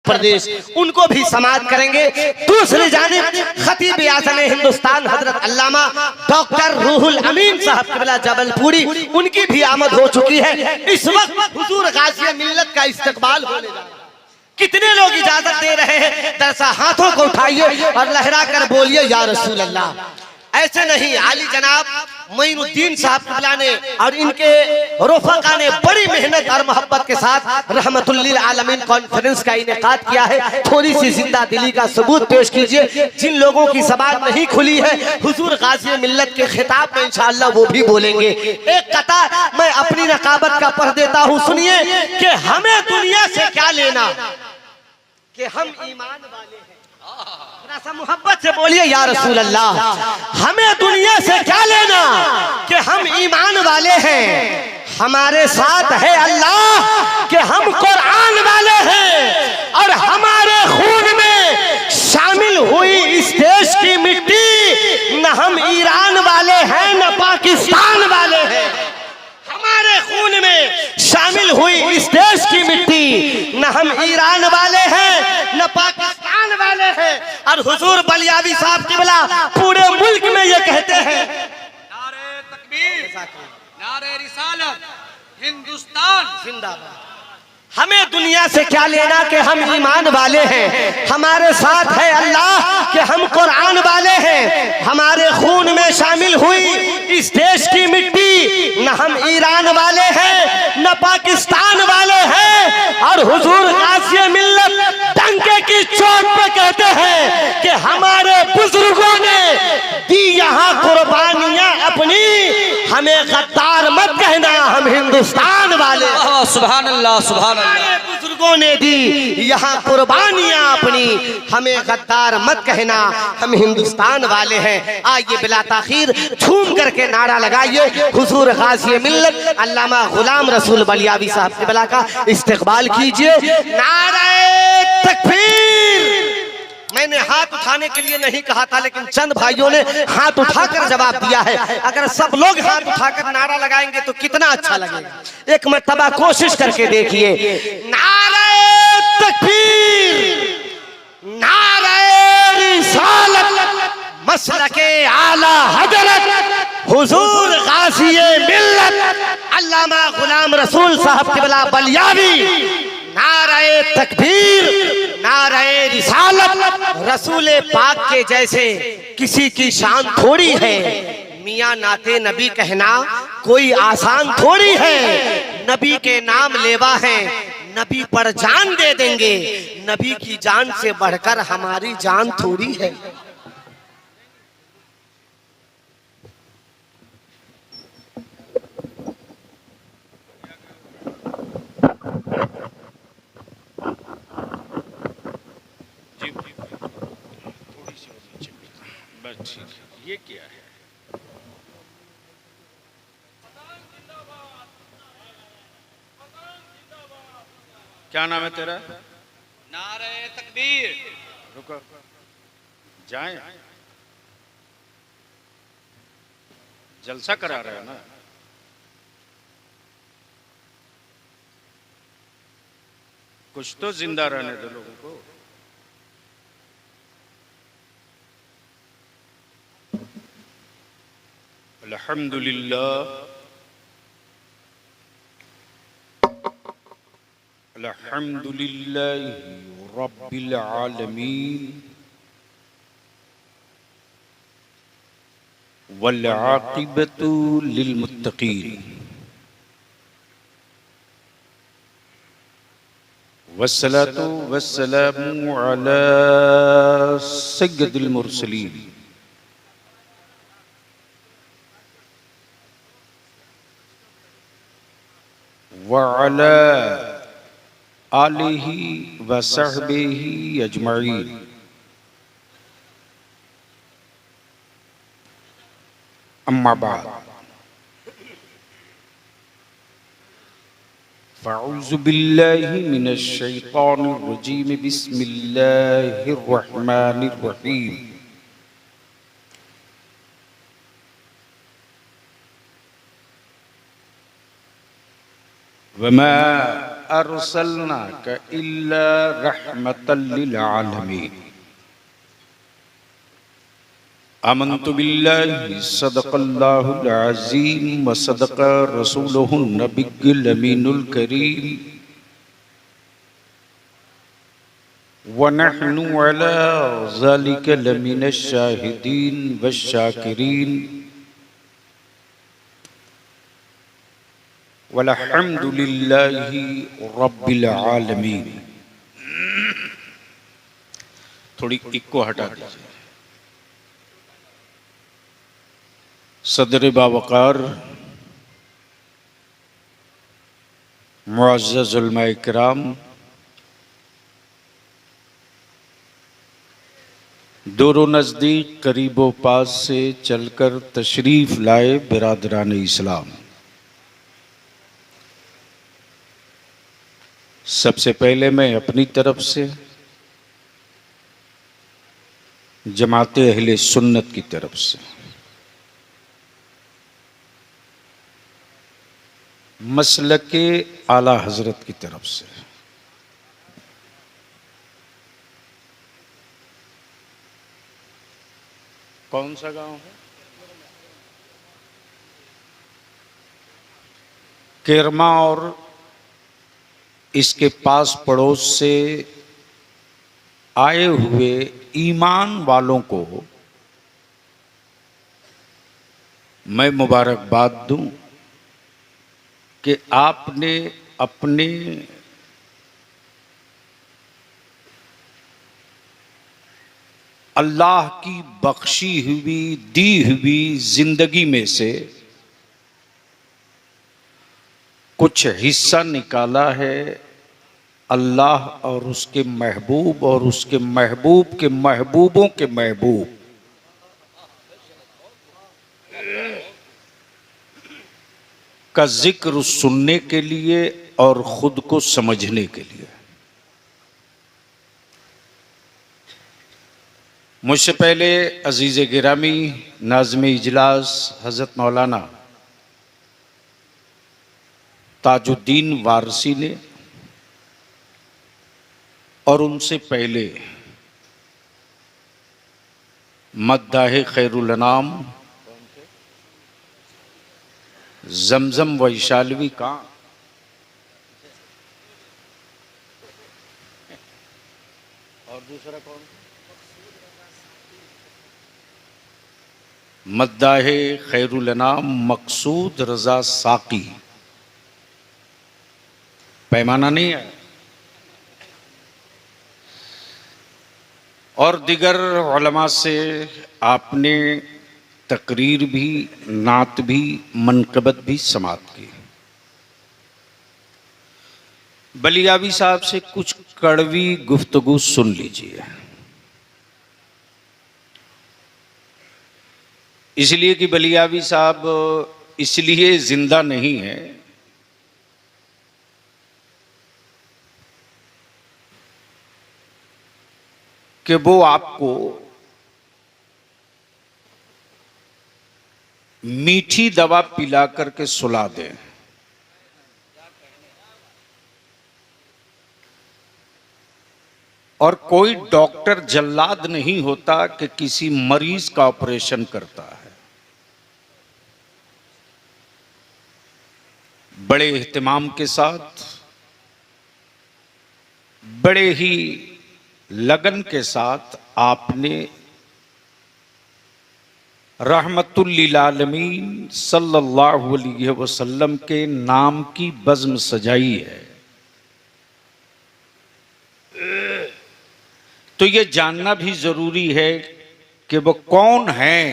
प्रदेश उनको भी समाप्त करेंगे। दूसरी जानिब खतीब आज़म हिंदुस्तान हजरत अल्लामा डॉक्टर रूहुल अमीन साहब क़िबला जबलपुरी, उनकी भी आमद हो चुकी है। इस वक्त हुजूर गाज़ी मिल्लत का इस्तकबाल होने जा रहा है। कितने लोग इजाजत दे रहे हैं? दरसा हाथों को उठाइए और लहरा कर बोलिए या रसूल अल्लाह। ऐसे नहीं, आली जनाब मोइनुद्दीन साहब क़िबला ने और इनके रोफका ने बड़ी मेहनत और मोहब्बत के साथ रहमतुल्लिल आलमीन कॉन्फ्रेंस का इनेकाद किया है। थोड़ी सी जिंदा दिली का सबूत पेश कीजिए। जिन लोगों की ज़बान नहीं खुली है हुजूर गाज़ी मिल्लत के खिताब में इंशाअल्लाह वो भी बोलेंगे। एक कतार मैं अपनी नकाबत का पढ़ देता हूँ, सुनिए कि हमें दुनिया से क्या लेना कि हम ईमान वाले हैं। मोहब्बत से बोलिए या रसूल अल्लाह। हमें दुनिया से क्या लेना कि हम ईमान वाले हैं। हमारे साथ है अल्लाह कि हम कुरान वाले हैं और हमारे खून में शामिल हुई इस देश की मिट्टी। न हम ईरान वाले हैं न पाकिस्तान वाले हैं। हमारे खून में शामिल हुई इस देश की मिट्टी, न हम ईरान वाले हैं न पाकिस्तान वाले हैं। और हुजूर बलियावी साहब क़िबला पूरे मुल्क में ये कहते हैं, नारे तकबीर, नारे रिसालत, हिंदुस्तान जिंदाबाद। हमें दुनिया से क्या लेना कि हम ईमान वाले हैं। हमारे साथ है अल्लाह कि हम कुरान वाले हैं। हमारे खून में शामिल हुई इस देश की मिट्टी, न हम ईरान वाले हैं न पाकिस्तान वाले हैं। और हुजूर गाज़ी मिल्लत डंके की चोट पे कहते हैं कि हमारे बुजुर्गों ने दी यहाँ कुर्बानियां अपनी। हमें गद्दार मत कहना, हम हिंदुस्तान वाले। सुभान अल्लाह, सुभान अल्लाह। बुजुर्गों ने दी यहाँ कुर्बानियां अपनी, हमें गद्दार मत कहना, हम हिंदुस्तान वाले हैं। आइए बिला ताखीर झूम करके नारा लगाइए। हुजूर गाज़ी मिल्लत अल्लामा गुलाम रसूल बलियावी साहब क़िबला का इस्तकबाल कीजिए। नारे तकबीर। मैंने हाथ उठाने के लिए नहीं कहा था, लेकिन चंद भाइयों ने हाथ उठाकर जवाब दिया है। अगर सब लोग हाथ उठाकर नारा लगाएंगे तो कितना अच्छा लगेगा। एक मर्तबा कोशिश करके देखिए। नारे तकबीर, नारे रिसालत, मसलके आला हजरत हुजूर गाज़ी मिल्लत अल्लामा गुलाम रसूल साहब क़िबला बलियावी। नारे तकबीर, नारे रिसालत। रसूल पाक के जैसे किसी की शान थोड़ी है। मियाँ नाते नबी कहना कोई आसान थोड़ी है। नबी के नाम लेवा है, नबी पर जान दे देंगे। नबी की जान से बढ़कर हमारी जान थोड़ी है। ये क्या है? क्या नाम है तेरा? नारे तकबीर। रुको, जाएं, जलसा करा रहे हो ना। कुछ तो जिंदा रहने दो लोगों को। अल्हम्दुलिल्लाह, अल्हम्दुलिल्लाह रब्बिल आलमीन वल आक़िबतु लिल मुत्तक़ीन वस्सलातु वस्सलामु अला सय्यदिल मुरसलीन वअला आलिही व सहबिही अजमईन। अम्मा बाद, फ़अऊज़ु बिल्लाहि मिनश शैतानिर रजीम, बिस्मिल्लाहिर रहमानिर रहीम। वमा अरसलनाका इल्ला रहमतल लिल आलमीन। आमन्तु बिल्लाहि सदक़ल्लाहुल अज़ीम व सदक़ रसूलुहुन नबियुल अमीनुल करीम व नहनु अला ज़ालिका लमिनश शाहिदीन वश्शाकिरीन वल्हम्दुलिल्लाहि रब्बिल आलमीन। थोड़ी इको हटा दीजिए। सदर बावकार मुअज़्ज़ज़ उलमा इकराम, दूरो नज़दीक करीबो पास से चलकर तशरीफ़ लाए बिरादरान इस्लाम, सबसे पहले मैं अपनी तरफ से जमाते अहले सुन्नत की तरफ से मसलके आला हजरत की तरफ से कौन सा गांव है? केरमा और इसके पास पड़ोस से आए हुए ईमान वालों को मैं मुबारकबाद दूं कि आपने अपने अल्लाह की बख्शी हुई दी हुई जिंदगी में से कुछ हिस्सा निकाला है अल्लाह और उसके महबूब और उसके महबूब के महबूबों के महबूब का जिक्र सुनने के लिए और खुद को समझने के लिए। मुझसे पहले अजीज गिरामी नाज़िम इजलास हज़रत मौलाना ताजुद्दीन वारसी ने और उनसे पहले मद्दाहे खैरुल अनाम जमजम वैशालवी का और दूसरा कौन? मद्दाहे खैरुल अनाम मकसूद रजा साकी। पैमाना नहीं है। और दिगर उलमा से आपने तकरीर भी, नात भी, मनकबत भी समात की। बलियावी साहब से कुछ कड़वी गुफ्तगू सुन लीजिए, इसलिए कि बलियावी साहब इसलिए जिंदा नहीं है कि वो आपको मीठी दवा पिला करके सुला दें। और कोई डॉक्टर जल्लाद नहीं होता कि किसी मरीज का ऑपरेशन करता है। बड़े एहतिमाम के साथ, बड़े ही लगन के साथ आपने रहमतुल लिल आलमीन सल्लल्लाहु अलैहि वसल्लम के नाम की बज़्म सजाई है। तो ये जानना भी जरूरी है कि वो कौन है।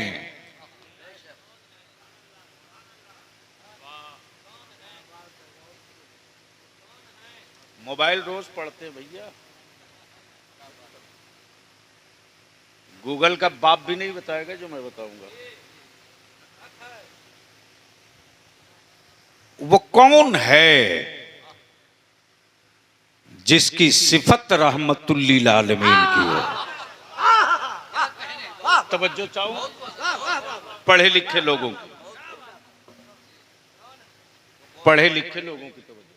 मोबाइल रोज पढ़ते भैया, गूगल का बाप भी नहीं बताएगा जो मैं बताऊंगा। वो कौन है जिसकी सिफत रहमतुल लिल आलमीन की है। तवज्जो चाहूं पढ़े लिखे लोगों की, पढ़े लिखे लोगों की तवज्जो।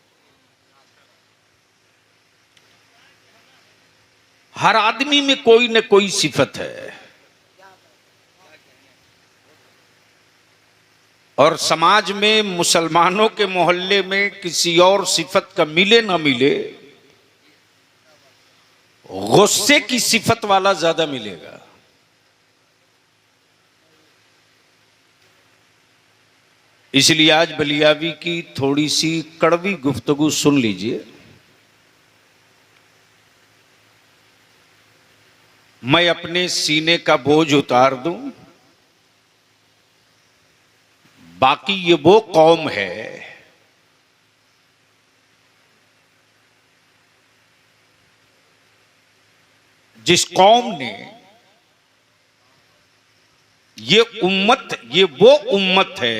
हर आदमी में कोई न कोई सिफत है, और समाज में मुसलमानों के मोहल्ले में किसी और सिफत का मिले ना मिले, गुस्से की सिफत वाला ज्यादा मिलेगा। इसलिए आज बलियावी की थोड़ी सी कड़वी गुफ्तगू सुन लीजिए। मैं अपने सीने का बोझ उतार दूं, बाकी ये वो कौम है जिस कौम ने, ये वो उम्मत है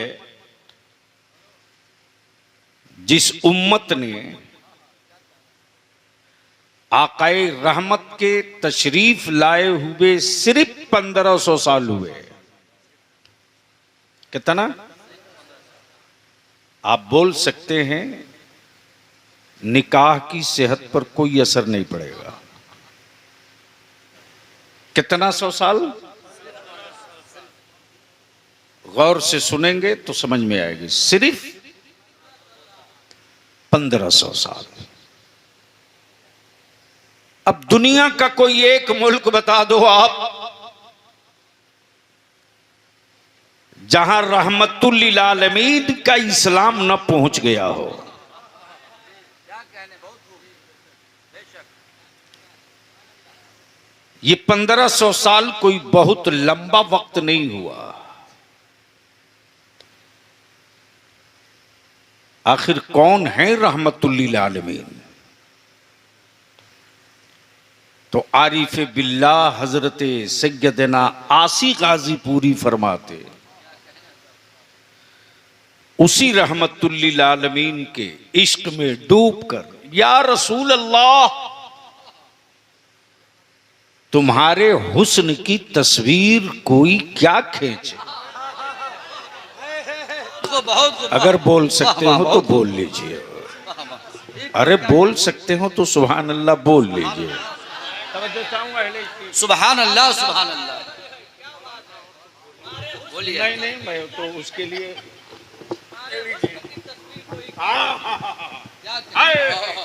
जिस उम्मत ने आकाए रहमत के तशरीफ लाए हुए सिर्फ 1500 साल हुए। कितना? आप बोल सकते हैं निकाह की सेहत पर कोई असर नहीं पड़ेगा। कितना 100 साल? गौर से सुनेंगे तो समझ में आएगी। सिर्फ 1500 साल। अब दुनिया का कोई एक मुल्क बता दो आप जहां रहमतुल लिल आलमीन का इस्लाम न पहुंच गया हो। ये 1500 साल कोई बहुत लंबा वक्त नहीं हुआ। आखिर कौन है रहमतुल लिल आलमीन? तो आरिफ बिल्लाह हजरत सैयदना आसी गाजी पूरी फरमाते, उसी रहमतुल लिल आलमीन के इश्क में डूबकर, या रसूल अल्लाह तुम्हारे हुस्न की तस्वीर कोई क्या खींचे। अगर बोल सकते हो तो बोल लीजिए, अरे बोल सकते हो तो सुभान अल्लाह बोल लीजिए। सुभान अल्लाह, सुभान अल्लाह बोलिए। नहीं मैं तो उसके लिए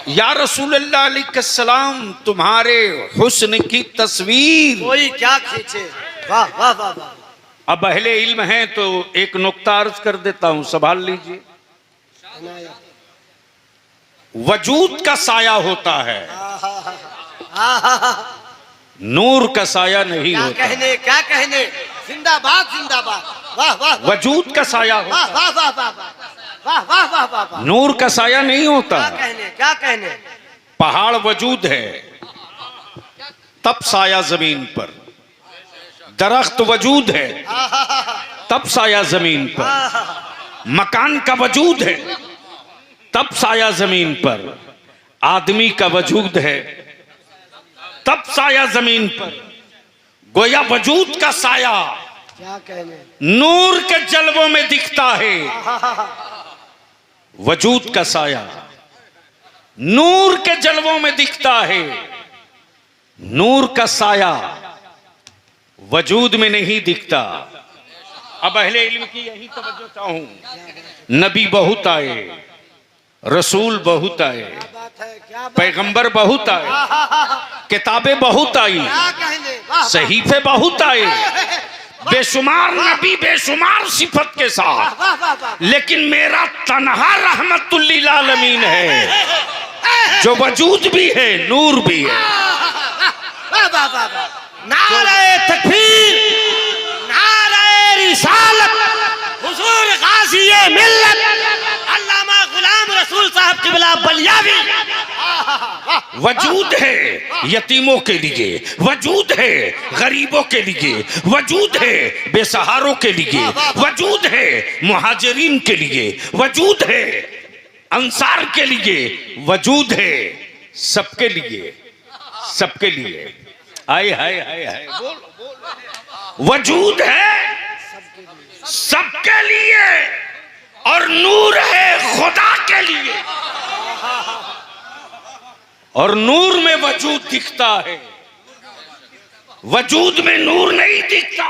या रसूल अल्लाह अलैहिस्सलाम तुम्हारे हुस्न की तस्वीर कोई क्या खींचे। वाह वाह वाह वाह। अब अहले इल्म हैं तो एक नुक्ता अर्ज कर देता हूं, संभाल लीजिए। वजूद का साया होता है, नूर का साया नहीं क्या होता। कहने, क्या कहने। जिंदाबाद जिंदाबाद। वाह वाह। वजूद का साया होता वाह वाह वाह वाह वाह वाह वाह वाह वाह। नूर का साया नहीं होता। क्या कहने, क्या कहने। पहाड़ वजूद है तब साया जमीन पर, दरख्त वजूद है तब साया जमीन पर, मकान का वजूद है तब साया जमीन पर, आदमी का वजूद है तब साया जमीन पर। गोया वजूद का साया क्या कहने। नूर के जलवों में दिखता है। वजूद का साया नूर के जलवों में दिखता है। नूर का साया वजूद में नहीं दिखता। अब अहले इल्म की यही तवज्जो चाहूं। नबी बहुत आए, रसूल बहुत आए, पैगंबर बहुत आए, किताबें बहुत आई, सहीफे बहुत आए, बेशुमार नबी बेशुमार सिफत के साथ, लेकिन मेरा तन्हा रहमतुल लिल आलमीन है जो वजूद भी है नूर भी है। नारे तकबीर, नारे रिसालत, हुजूर गाज़ी मिल्लत अल्लामा गुलाम रसूल साहब क़िबला बलियावी। वजूद है यतीमों के लिए, वजूद है गरीबों के लिए, वजूद है बेसहारों के लिए, वजूद है मुहाजिरीन के लिए, वजूद है अंसार के लिए, वजूद है सबके लिए, सबके लिए। हाय हाय हाय हाय। वजूद है सबके लिए और नूर है खुदा के लिए, और नूर में वजूद दिखता है। वजूद में नूर नहीं दिखता,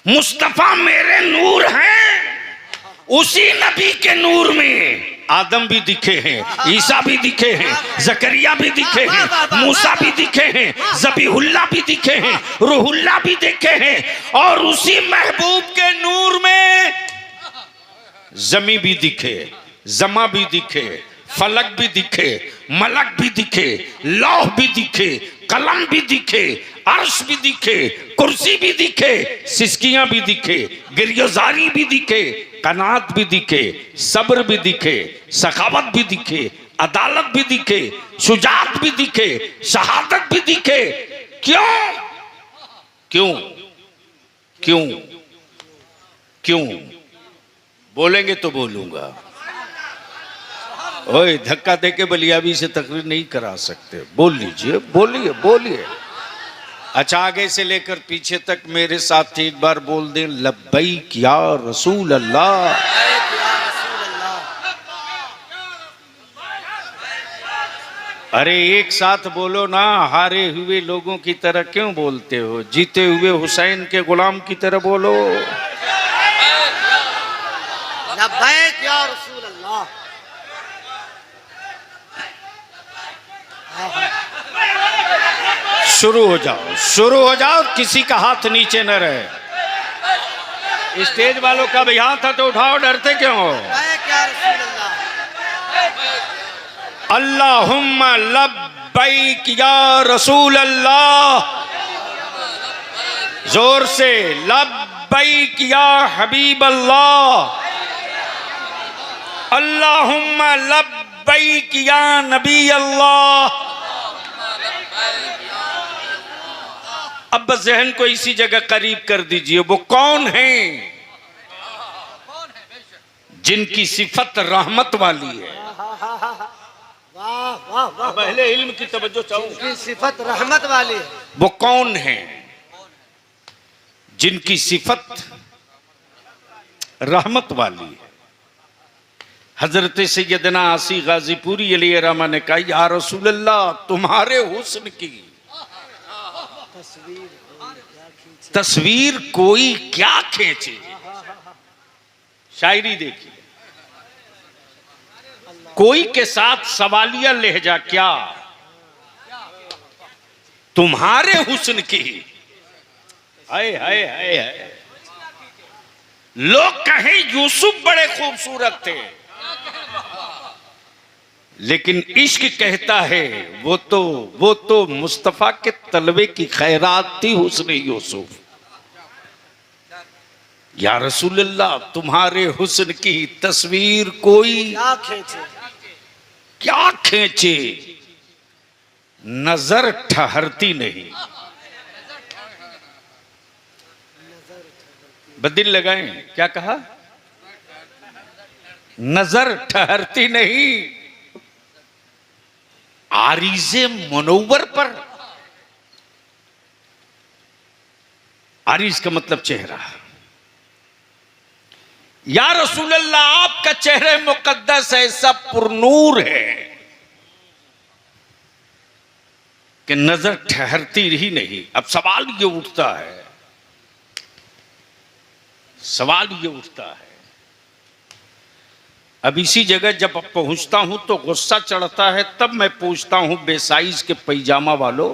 मुस्तफा मेरे नूर हैं। उसी नबी के नूर में आदम भी दिखे हैं, ईसा भी दिखे हैं, जकरिया भी दिखे हैं, मूसा भी दिखे हैं, ज़बीहुल्लाह भी दिखे हैं, रूहुल्लाह भी दिखे हैं। और उसी महबूब के नूर में जमी भी दिखे, जमा भी दिखे, फलक भी दिखे, मलक भी दिखे, लौह भी दिखे, कलम भी दिखे, अर्श भी दिखे, कुर्सी भी दिखे, सिसकियां भी दिखे, गिरयोजारी भी दिखे, कनात भी दिखे, सब्र भी दिखे, सखावत भी दिखे, अदालत भी दिखे, शुजात भी दिखे, शहादत भी दिखे। क्यों क्यों क्यों क्यों? बोलेंगे तो बोलूंगा। ओए, धक्का देके बलियाबी से तकरीर नहीं करा सकते। बोल लीजिए, बोलिए बोलिए। अच्छा, आगे से लेकर पीछे तक मेरे साथ एक बार बोल दें, लब्बैक या रसूल अल्लाह। अरे एक साथ बोलो ना, हारे हुए लोगों की तरह क्यों बोलते हो? जीते हुए हुसैन के गुलाम की तरह बोलो। लब्बैक या रसूल अल्लाह। शुरू हो जाओ, शुरू हो जाओ, किसी का हाथ नीचे न रहे। स्टेज वालों का भी हाथ है तो उठाओ, डरते क्यों हो? अल्लाहुम्मा लब्बैक या रसूल अल्लाह। जोर से, लब्बैक या हबीब अल्लाह। अल्लाहुम्मा लब्बैक या नबी अल्लाह। अब बस जहन को इसी जगह करीब कर दीजिए। वो कौन हैं जिनकी सिफत रहमत वाली है? वाह वाह वाह, पहले इल्म की तवज्जो चाहूं। जिनकी सिफत रहमत वाली है, वो कौन हैं जिनकी सिफत रहमत वाली है? हजरत सैयदना आसी गाजीपुरी अलैहिर्रहमा ने कहा, या रसूल अल्लाह, तुम्हारे हुस्न की तस्वीर कोई क्या खींचे। शायरी देखिए, कोई के साथ सवालिया लहजा क्या, तुम्हारे हुस्न की। हाय हाय हाय हाय। लोग कहें यूसुफ बड़े खूबसूरत थे, लेकिन इश्क कहता है वो तो मुस्तफा के तलवे की खैरात थी हुस्न यूसुफ। या रसूल अल्लाह, तुम्हारे हुस्न की तस्वीर कोई क्या खींचे, नजर ठहरती नहीं। बदिल लगाएं, क्या कहा? नजर ठहरती नहीं। आरीज़े मुनव्वर पर, आरीज का मतलब चेहरा। या रसूल अल्लाह, आपका चेहरा मुकद्दस है, सब पुरनूर है कि नजर ठहरती ही नहीं। अब सवाल ये उठता है, सवाल ये उठता है, अब इसी जगह जब पहुंचता हूं तो गुस्सा चढ़ता है, तब मैं पूछता हूं, बेसाइज के पैजामा वालों,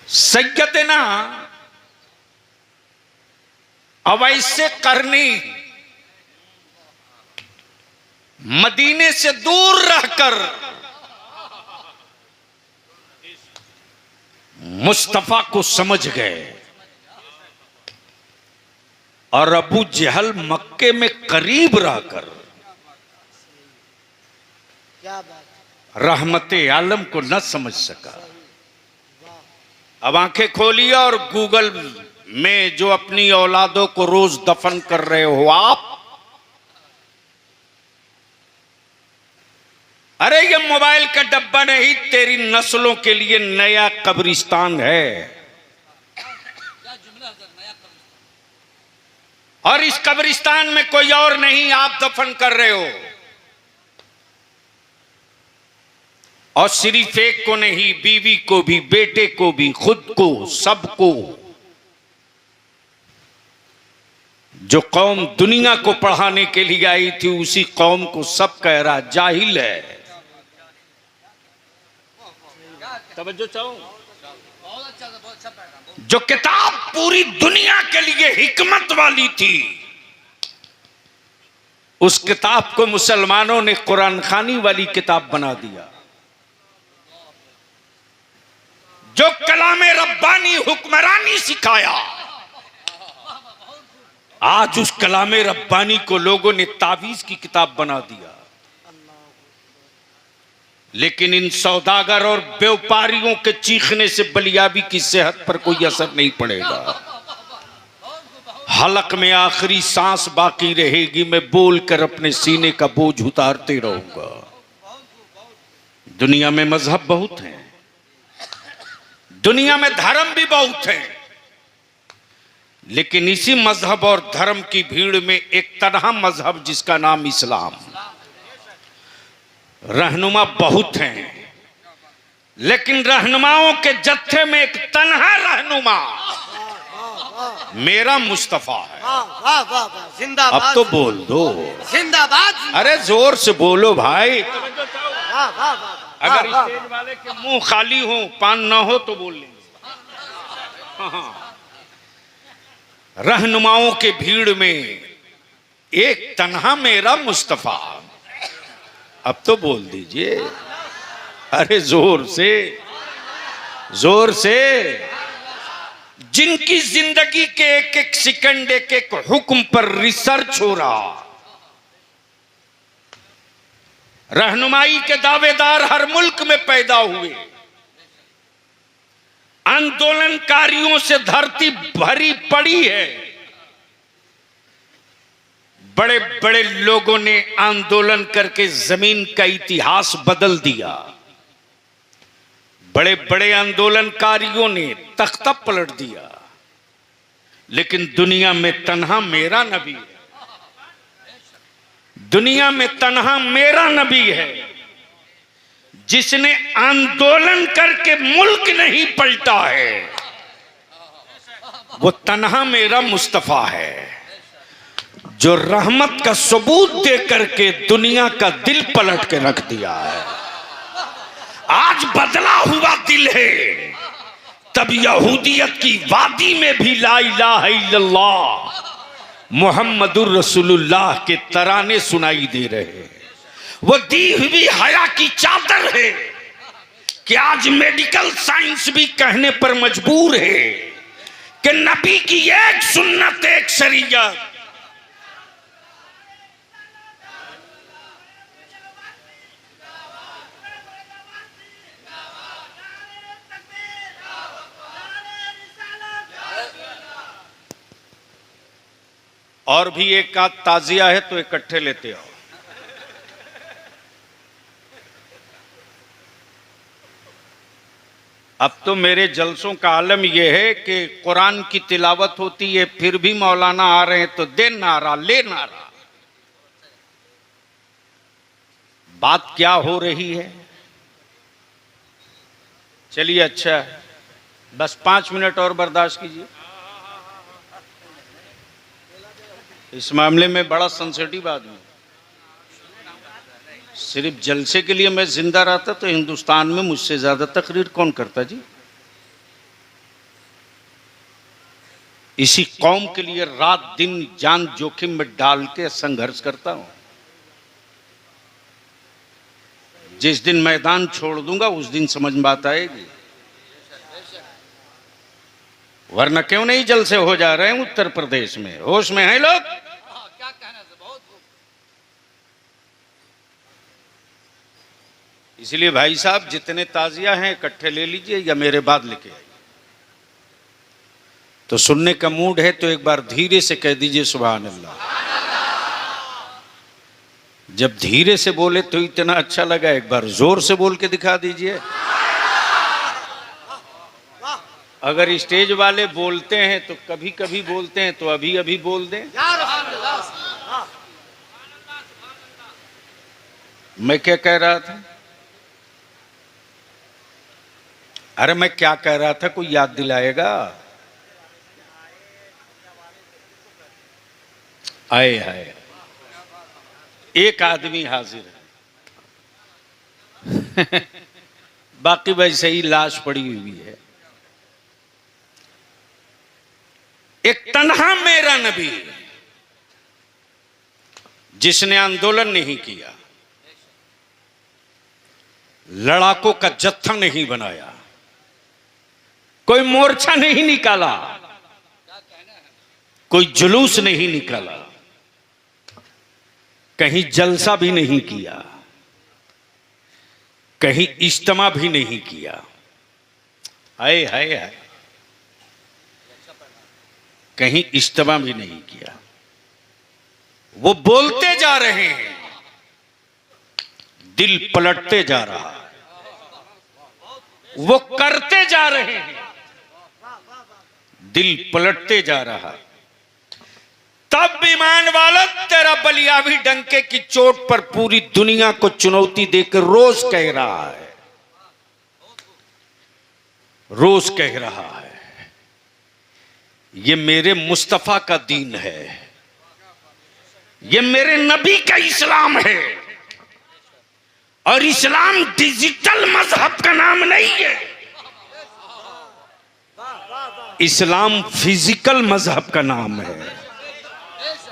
सैयदना अवैसे करनी मदीने से दूर रहकर मुस्तफा को समझ गए, और अबू जहल मक्के में करीब रहकर रहमते आलम को न समझ सका। अब आंखें खोलिए और गूगल में जो अपनी औलादों को रोज दफन कर रहे हो आप, अरे ये मोबाइल का डब्बा नहीं, तेरी नस्लों के लिए नया कब्रिस्तान है। और इस कब्रिस्तान में कोई और नहीं, आप दफन कर रहे हो। और सिर्फ एक को नहीं, बीवी को भी, बेटे को भी, खुद को, सबको। जो कौम दुनिया को पढ़ाने के लिए आई थी, उसी कौम को सब कह रहा जाहिल है। तवज्जो चाहो। जो किताब पूरी दुनिया के लिए हिकमत वाली थी, उस किताब को मुसलमानों ने कुरान खानी वाली किताब बना दिया। जो कलामे रब्बानी हुक्मरानी सिखाया, आज उस कलामे रब्बानी को लोगों ने तावीज की किताब बना दिया। लेकिन इन सौदागर और व्यापारियों के चीखने से बलियाबी की सेहत पर कोई असर नहीं पड़ेगा। हलक में आखिरी सांस बाकी रहेगी, मैं बोलकर अपने सीने का बोझ उतारते रहूंगा। दुनिया में मजहब बहुत हैं, दुनिया में धर्म भी बहुत हैं, लेकिन इसी मजहब और धर्म की भीड़ में एक तन्हा मजहब जिसका नाम इस्लाम, रहनुमा बहुत हैं, लेकिन रहनुमाओं के जत्थे में एक तन्हा रहनुमा मेरा मुस्तफा है। जिंदाबाद। अब तो बोल दो, जिंदाबाद। अरे जोर से बोलो भाई। अगर स्टेज वाले के मुंह खाली हो, पान ना हो तो बोल लेंगे। रहनुमाओं के भीड़ में एक तन्हा मेरा मुस्तफा। अब तो बोल दीजिए, अरे जोर से, जोर से। जिनकी जिंदगी के एक एक सेकंड, एक एक हुक्म पर रिसर्च हो रहा। रहनुमाई के दावेदार हर मुल्क में पैदा हुए। आंदोलनकारियों से धरती भरी पड़ी है। बड़े बड़े लोगों ने आंदोलन करके जमीन का इतिहास बदल दिया। बड़े बड़े आंदोलनकारियों ने तख्ता पलट दिया। लेकिन दुनिया में तन्हा मेरा नबी है। दुनिया में तन्हा मेरा नबी है, जिसने आंदोलन करके मुल्क नहीं पलटा है। वो तन्हा मेरा मुस्तफा है, जो रहमत का सबूत दे करके दुनिया का दिल पलट के रख दिया है। आज बदला हुआ दिल है, तब यहूदियत की वादी में भी ला इलाहा इल्लल्लाह मुहम्मदुर रसूलुल्लाह के तराने सुनाई दे रहे हैं। वो दी हुई हया की चादर है कि आज मेडिकल साइंस भी कहने पर मजबूर है कि नबी की एक सुन्नत, एक शरीयत। और भी एक आध ताजिया है तो इकट्ठे लेते आओ। अब तो मेरे जलसों का आलम यह है कि कुरान की तिलावत होती है, फिर भी मौलाना आ रहे हैं तो दे नारा, ले नारा। बात क्या हो रही है? चलिए अच्छा है, बस 5 मिनट और बर्दाश्त कीजिए। इस मामले में बड़ा सेंसिटिव आदमी। सिर्फ जलसे के लिए मैं जिंदा रहता तो हिंदुस्तान में मुझसे ज्यादा तकरीर कौन करता जी। इसी कौम के लिए रात दिन जान जोखिम में डाल के संघर्ष करता हूं। जिस दिन मैदान छोड़ दूंगा उस दिन समझ में बात आएगी, वरना क्यों नहीं जलसे हो जा रहे हैं उत्तर प्रदेश में। होश में हैं लोग? इसलिए भाई साहब जितने ताजिया हैं इकट्ठे ले लीजिए या मेरे बाद लेके आइए। तो सुनने का मूड है तो एक बार धीरे से कह दीजिए सुभान अल्लाह। जब धीरे से बोले तो इतना अच्छा लगा, एक बार जोर से बोल के दिखा दीजिए। अगर स्टेज वाले बोलते हैं तो कभी कभी बोलते हैं, तो अभी अभी बोल दें। मैं क्या कह रहा था? अरे मैं क्या कह रहा था, कोई याद दिलाएगा? आए हाय, एक आदमी हाजिर है बाकी वैसे ही लाश पड़ी हुई है। एक तन्हा मेरा नबी जिसने आंदोलन नहीं किया, लड़ाकों का जत्था नहीं बनाया, कोई मोर्चा नहीं निकाला, कोई जुलूस नहीं निकाला, कहीं जलसा भी नहीं किया, कहीं इज्तिमा भी नहीं किया। हाय हाय हाय, कहीं इज्तिमा भी नहीं किया। वो बोलते जा रहे हैं, दिल पलटते जा रहा है। वो करते जा रहे हैं, दिल पलटते जा रहा है। तब ईमान वाला तेरा बलियावी डंके की चोट पर पूरी दुनिया को चुनौती देकर रोज कह रहा है, रोज कह रहा है, ये मेरे मुस्तफा का दीन है, ये मेरे नबी का इस्लाम है। और इस्लाम डिजिटल मजहब का नाम नहीं है, इस्लाम फिजिकल मजहब का नाम है।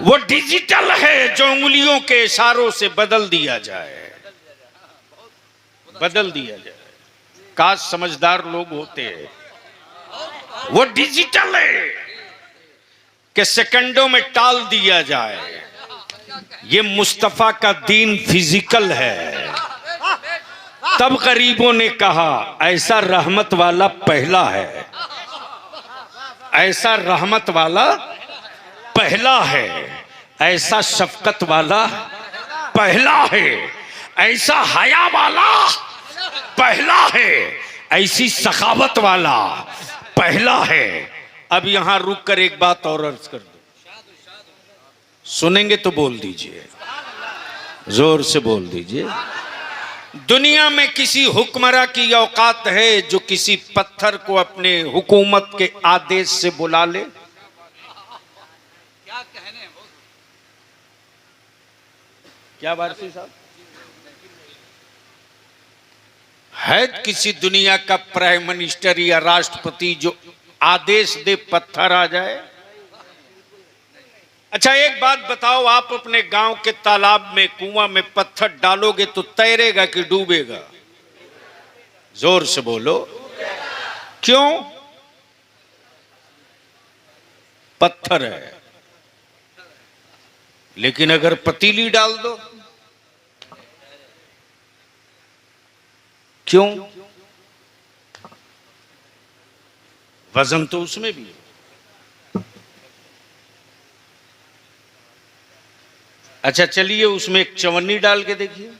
वो डिजिटल है जो उंगलियों के इशारों से बदल दिया जाए, बदल दिया जाए। काश समझदार लोग होते हैं। वो डिजिटल है कि सेकंडों में टाल दिया जाए। ये मुस्तफा का दीन फिजिकल है। तब गरीबों ने कहा ऐसा रहमत वाला पहला है, ऐसा रहमत वाला पहला है, ऐसा शफकत वाला पहला है, ऐसा हया वाला पहला है, ऐसी सखावत वाला पहला है। अब यहां रुक कर एक बात और अर्ज कर दो, सुनेंगे तो बोल दीजिए, जोर से बोल दीजिए। दुनिया में किसी हुक्मरां की औकात है जो किसी पत्थर को अपने हुकूमत के आदेश से बुला ले? क्या वारसी साहब, है किसी दुनिया का प्राइम मिनिस्टर या राष्ट्रपति जो आदेश दे पत्थर आ जाए? अच्छा एक बात बताओ, आप अपने गांव के तालाब में कुआं में पत्थर डालोगे तो तैरेगा कि डूबेगा? जोर से बोलो। क्यों? पत्थर है। लेकिन अगर पतीली डाल दो, क्यों? वजन तो उसमें भी है। अच्छा चलिए उसमें एक चवन्नी डाल के देखिए,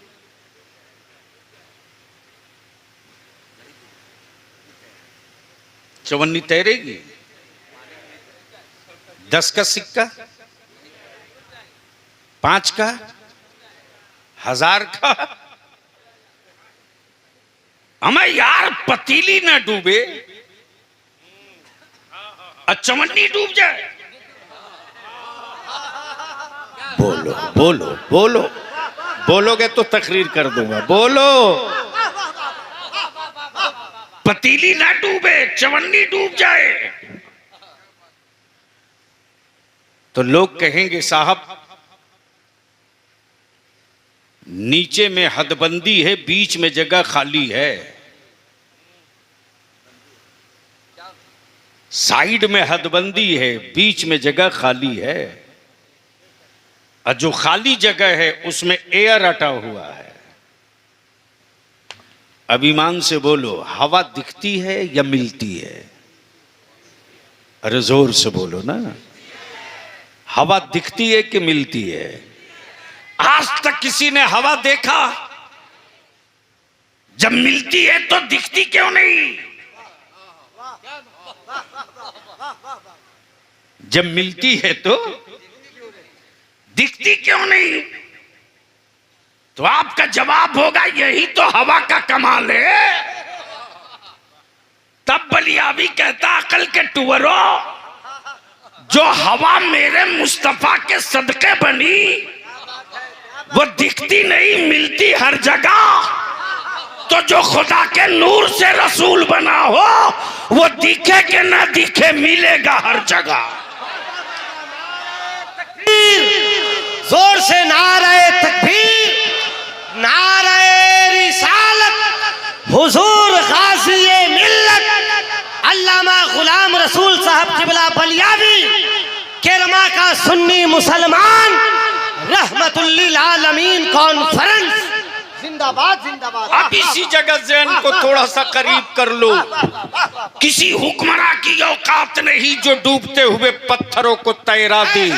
चवन्नी तैरेगी? 10 का सिक्का, 5 का, 1000 का? हमें यार पतीली ना डूबे और चवन्नी डूब जाए। बोलो बोलो बोलो, बोलोगे तो तकरीर कर दूंगा। बोलो। पतीली ना डूबे, चवन्नी डूब जाए तो लोग कहेंगे साहब नीचे में हदबंदी है, बीच में जगह खाली है, साइड में हदबंदी है, बीच में जगह खाली है, और जो खाली जगह है उसमें एयर अटा हुआ है। अब ईमान से बोलो, हवा दिखती है या मिलती है? अरे जोर से बोलो ना, हवा दिखती है कि मिलती है? आज तक किसी ने हवा देखा? जब मिलती है तो दिखती क्यों नहीं? जब मिलती है तो दिखती क्यों नहीं? तो आपका जवाब होगा यही तो हवा का कमाल है। तब बलियाबी कहता अकल के टुवरो, जो हवा मेरे मुस्तफा के सदके बनी वो दिखती नहीं मिलती हर जगह, तो जो खुदा के नूर से रसूल बना हो वो दिखे कि ना दिखे मिलेगा हर जगह। जोर से नारे तकबीर, नारे रिसालत, हुजूर गाज़ी मिल्लत अल्लामा गुलाम रसूल साहब किबला बलियावी केरमा का सुन्नी मुसलमान रहमतुल लिल आलमीन कॉन्फ्रेंस जिंदाबाद जिंदाबाद। अब इसी जगह ज़हन को थोड़ा सा करीब कर लो। किसी हुक्मरां की औकात नहीं जो डूबते हुए पत्थरों को तैरा दे।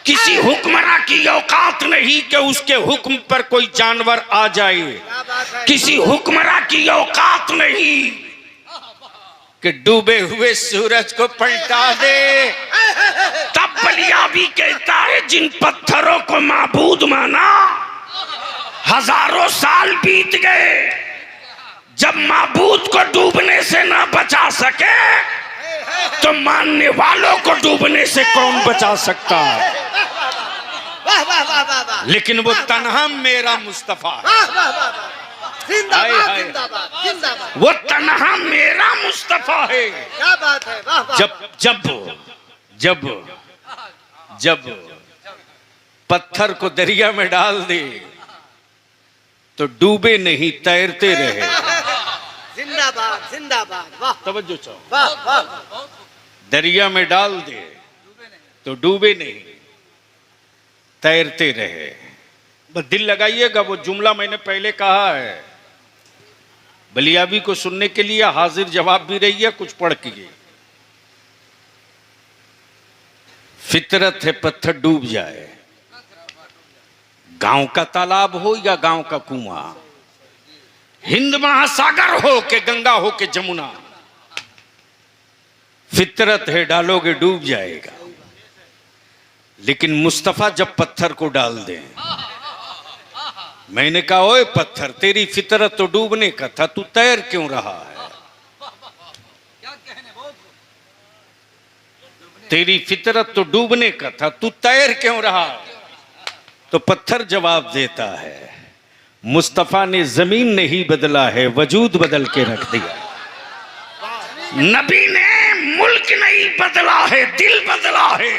किसी हुक्मरां की औकात नहीं कि उसके हुक्म पर कोई जानवर आ जाए। किसी हुक्मरां की औकात नहीं कि डूबे हुए सूरज को पलटा दे। तब बलियाबी कहता है जिन पत्थरों को माबूद माना हजारों साल बीत गए, जब माबूद को डूबने से ना बचा सके तो मानने वालों को डूबने से कौन बचा सकता है? लेकिन वो तन्हा मेरा मुस्तफा है। वो तन्हा मेरा मुस्तफा है। क्या बात है, वाह वाह। जब जब जब जब पत्थर को दरिया में डाल दे तो डूबे नहीं तैरते रहे। जिंदाबाद जिंदाबाद, वाह तवज्जो चाहो। वाह वाह। दरिया में डाल दे तो डूबे नहीं तैरते रहे। बस दिल लगाइएगा, वो जुमला मैंने पहले कहा है। बलियाबी को सुनने के लिए हाजिर जवाब भी रही है, कुछ पढ़ के। फितरत है पत्थर डूब जाए, गांव का तालाब हो या गांव का कुआं, हिंद महासागर हो के गंगा हो के जमुना, फितरत है डालोगे डूब जाएगा। लेकिन मुस्तफा जब पत्थर को डाल दे, मैंने कहा ओए पत्थर तेरी फितरत तो डूबने का था, तू तैर क्यों रहा है? तेरी फितरत तो डूबने का था, तू तैर क्यों रहा? तो पत्थर जवाब देता है मुस्तफा ने जमीन नहीं बदला है, वजूद बदल के रख दिया। नबी ने मुल्क नहीं बदला है, दिल बदला है।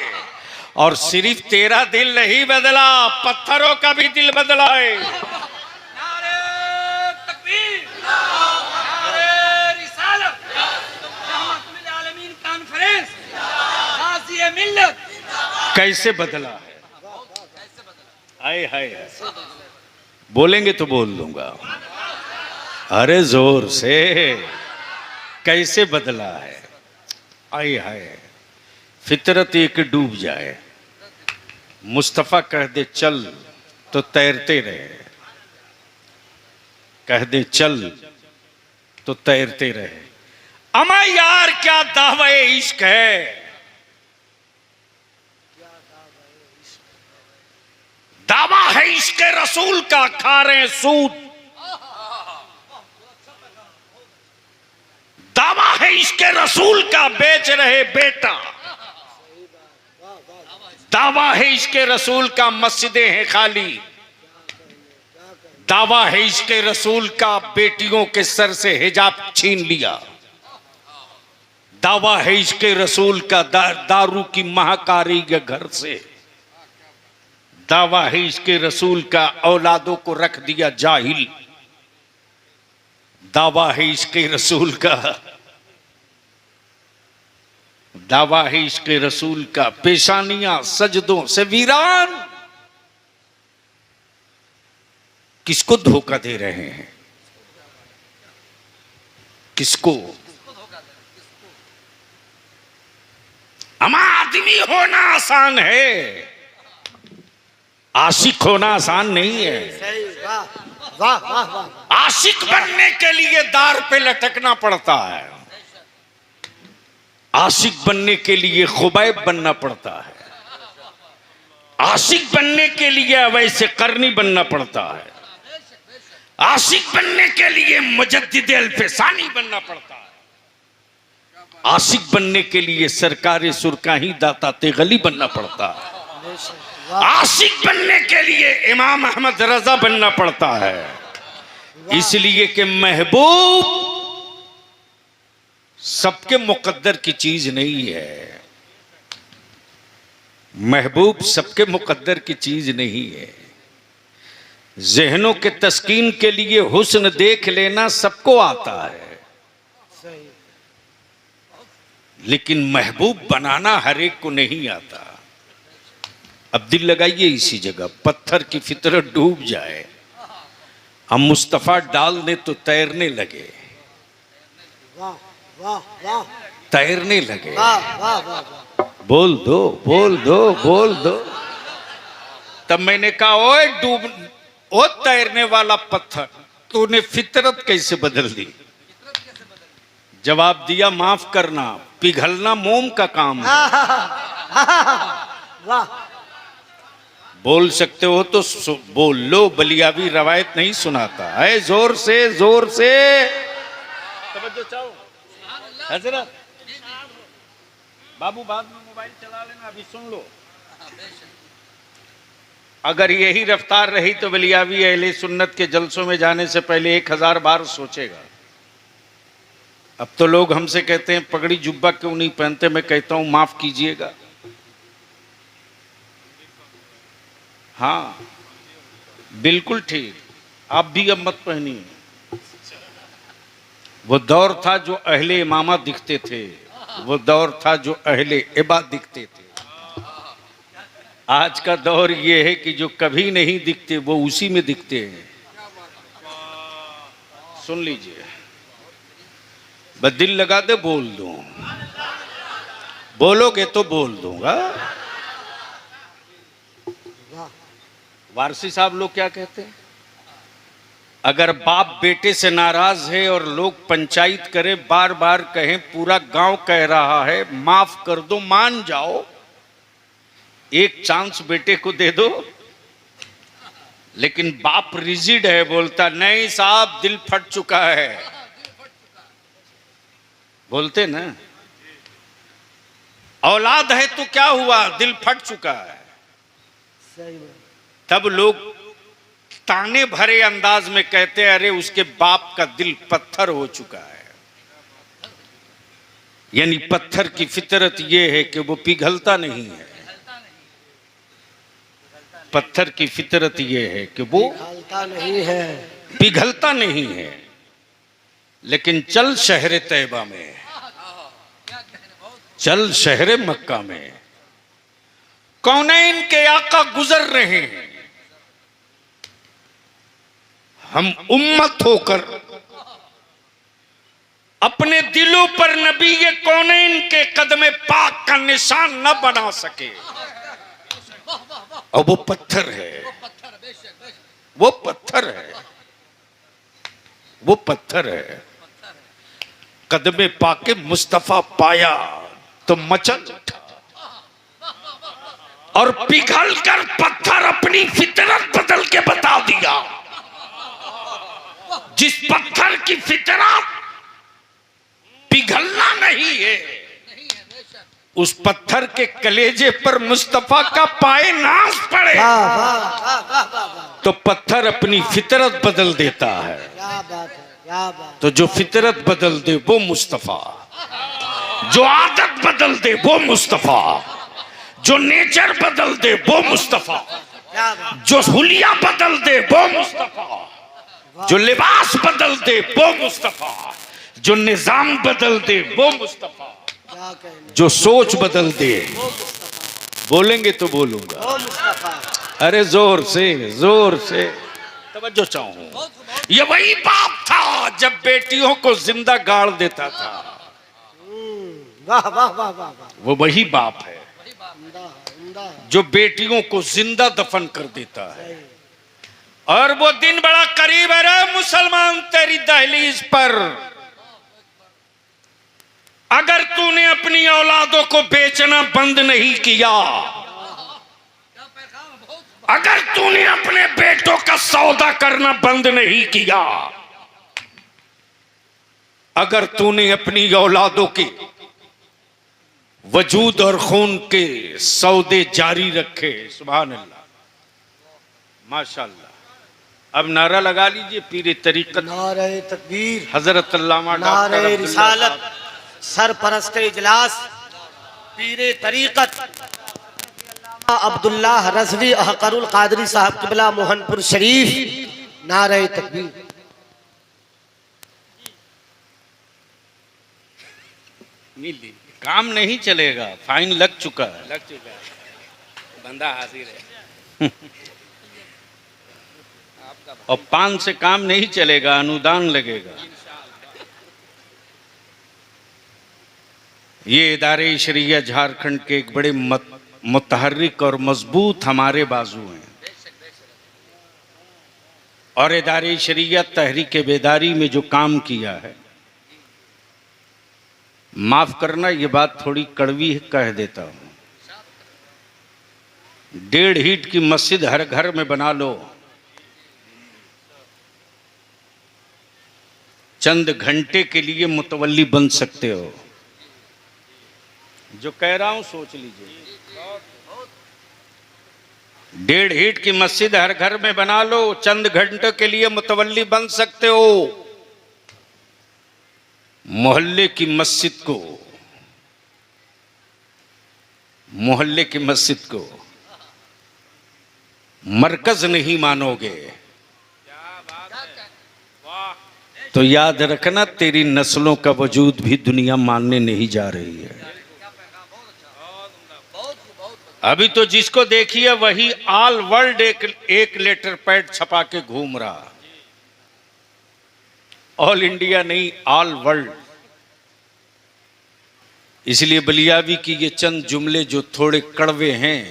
और सिर्फ तेरा दिल नहीं बदला, पत्थरों का भी दिल बदला है। नारे तकबीर, नारे रिसालत, रहमतुल लिल आलमीन कॉन्फ्रेंस, गाज़ी मिल्लत। कैसे बदला है? हाय हाय हाय, बोलेंगे तो बोल दूंगा। अरे जोर से, कैसे बदला है? आए हाय, फितरत एक डूब जाए, मुस्तफा कह दे चल तो तैरते रहे, कह दे चल तो तैरते रहे। अमा यार क्या दावे इश्क है, दावा है इश्क रसूल का, खा रहे सूद। दावा है इश्क रसूल का, बेच रहे बेटा। दावा है इश्क रसूल का, मस्जिदें हैं खाली। दावा है इश्क रसूल का, बेटियों के सर से हिजाब छीन लिया। दावा है इश्क रसूल का, दारू की महाकारी के घर से। दावा है इश्क रसूल का, औलादों को रख दिया जाहिल। दावा है इश्क रसूल का, दावा है इश्क रसूल का, पेशानियां सजदों से वीरान। किसको धोखा दे रहे हैं? किसको? हम आदमी होना आसान है, आशिक होना आसान नहीं है। सही, वाह वाह वाह वाह। आशिक बनने के लिए दार पे लटकना पड़ता है। आशिक बनने के लिए खुबैब बनना पड़ता है, आशिक बनने के लिए अवैसे करनी बनना पड़ता है, आशिक बनने के लिए मुजद्दिद अल्फसानी बनना पड़ता है, आशिक बनने के लिए सरकार सुरकाही दाता तेगली बनना पड़ता है, आशिक बनने के लिए इमाम अहमद रजा बनना पड़ता है। इसलिए कि महबूब सबके मुकद्दर की चीज नहीं है, महबूब सबके मुकद्दर की चीज नहीं है। जहनों के तस्कीन के लिए हुस्न देख लेना सबको आता है, लेकिन महबूब बनाना हर एक को नहीं आता। अब दिल लगाइए इसी जगह, पत्थर की फितरत डूब जाए, हम मुस्तफा डाल दे तो तैरने लगे, तैरने लगे। बोल दो बोल दो बोल दो। तब मैंने कहा ओए डूब, ओ तैरने वाला पत्थर, तूने फितरत कैसे बदल दी? जवाब दिया माफ करना, पिघलना मोम का काम है। बोल सकते हो तो बोल लो, बलियावी रवायत नहीं सुनाता है। जोर से जोर से तवज्जो चाहो हजरत। बाबू बाद में मोबाइल चला लेना, अभी सुन लो। अगर यही रफ्तार रही तो बलियावी अहले सुन्नत के जलसों में जाने से पहले 1000 बार सोचेगा। अब तो लोग हमसे कहते हैं पगड़ी जुब्बा क्यों नहीं पहनते, मैं कहता हूं माफ कीजिएगा। हाँ बिल्कुल ठीक, आप भी अब मत पहनिए। वो दौर था जो अहले इमामा दिखते थे, वो दौर था जो अहले इबादत दिखते थे। आज का दौर ये है कि जो कभी नहीं दिखते वो उसी में दिखते हैं। सुन लीजिए, बस दिल लगा दे बोल दूं, बोलोगे तो बोल दूंगा। वारसी साहब लोग क्या कहते हैं, अगर बाप बेटे से नाराज है और लोग पंचायत करे, बार बार कहें, पूरा गांव कह रहा है माफ कर दो, मान जाओ, एक चांस बेटे को दे दो। लेकिन बाप रिजिड है, बोलता नहीं साहब दिल फट चुका है, बोलते ना। औलाद है तो क्या हुआ, दिल फट चुका है। तब लोग ताने भरे अंदाज में कहते हैं अरे उसके बाप का दिल पत्थर हो चुका है। यानी पत्थर की फितरत यह है कि वो पिघलता नहीं है, पत्थर की फितरत यह है कि वो पिघलता नहीं है। लेकिन चल शहर तैयबा में, चल शहर मक्का में, कौनैन के आका गुजर रहे हैं, हम उम्मत होकर अपने दिलों पर नबी के कौनैन के कदमे पाक का निशान न बना सके। और वो पत्थर है, वो पत्थर है, वो पत्थर है। कदमे पाके मुस्तफा पाया तो मचल उठा, और पिघल कर पत्थर अपनी फितरत बदल के बता दिया। जिस पत्थर की फितरत पिघलना नहीं है, उस पत्थर के कलेजे पर मुस्तफा का पाए नाज पड़े तो पत्थर अपनी फितरत बदल देता है। तो जो फितरत बदल दे वो मुस्तफा, जो आदत बदल दे वो मुस्तफा, जो नेचर बदल दे वो मुस्तफा, जो हुलिया बदल दे वो मुस्तफा, जो लिबास बदल दे वो मुस्तफा, जो निजाम बदल दे वो मुस्तफा, जो सोच बदल दे। बोलेंगे तो बोलूंगा, अरे जोर से जोर से तवज्जो चाहूं। ये वही बाप था जब बेटियों को जिंदा गाड़ देता था, वाह वाह वाह वाह, वो वही बाप है जो बेटियों को जिंदा दफन कर देता है। और वो दिन बड़ा करीब है रे मुसलमान, तेरी दहलीज पर अगर तूने अपनी औलादों को बेचना बंद नहीं किया, अगर तूने अपने बेटों का सौदा करना बंद नहीं किया, अगर तूने अपनी औलादों के वजूद और खून के सौदे जारी रखे, सुभान अल्लाह, माशाअल्लाह। अब नारा लगा लीजिए, पीर तरीकत, नारे तकबीर, हजरत अल्लामा नारे डॉक्टर रिसालत, सरपरस्त इजलास, पीर तरीकत अब्दुल्लाह रज़वी अहकरुल कादरी साहब क़िबला मोहनपुर शरीफ। नारे तकबीर। काम नहीं चलेगा, फाइन लग चुका है, लग चुका है, बंदा हाजिर है। और पान से काम नहीं चलेगा, अनुदान लगेगा। ये इदारे शरिया झारखंड के एक बड़े मुतहर्रिक और मजबूत हमारे बाजू हैं, और इदारे शरिया तहरीक बेदारी में जो काम किया है, माफ करना ये बात थोड़ी कड़वी कह देता हूं, 1.5 ईंट की मस्जिद हर घर में बना लो, चंद घंटे के लिए मुतवल्ली बन सकते हो। जो कह रहा हूं सोच लीजिए, 1.5 ईंट की मस्जिद हर घर में बना लो, चंद घंटे के लिए मुतवल्ली बन सकते हो। मोहल्ले की मस्जिद को, मोहल्ले की मस्जिद को मरकज नहीं मानोगे तो याद रखना, तेरी नस्लों का वजूद भी दुनिया मानने नहीं जा रही है। अभी तो जिसको देखिए वही ऑल वर्ल्ड एक लेटर पैड छपा के घूम रहा, ऑल इंडिया नहीं, ऑल वर्ल्ड। इसलिए बलियावी की ये चंद जुमले जो थोड़े कड़वे हैं,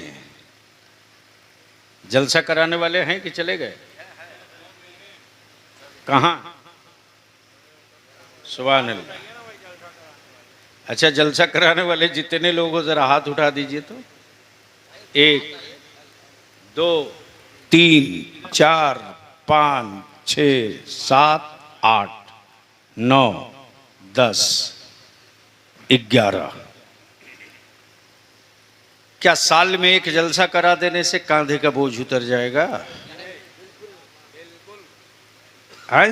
जलसा कराने वाले हैं कि चले गए? कहां? सुभान अल्लाह। अच्छा, जलसा कराने वाले जितने लोग हो जरा हाथ उठा दीजिए तो। 1 2 3 4 5 6 7 8 9 10 11। क्या साल में एक जलसा करा देने से कांधे का बोझ उतर जाएगा? है?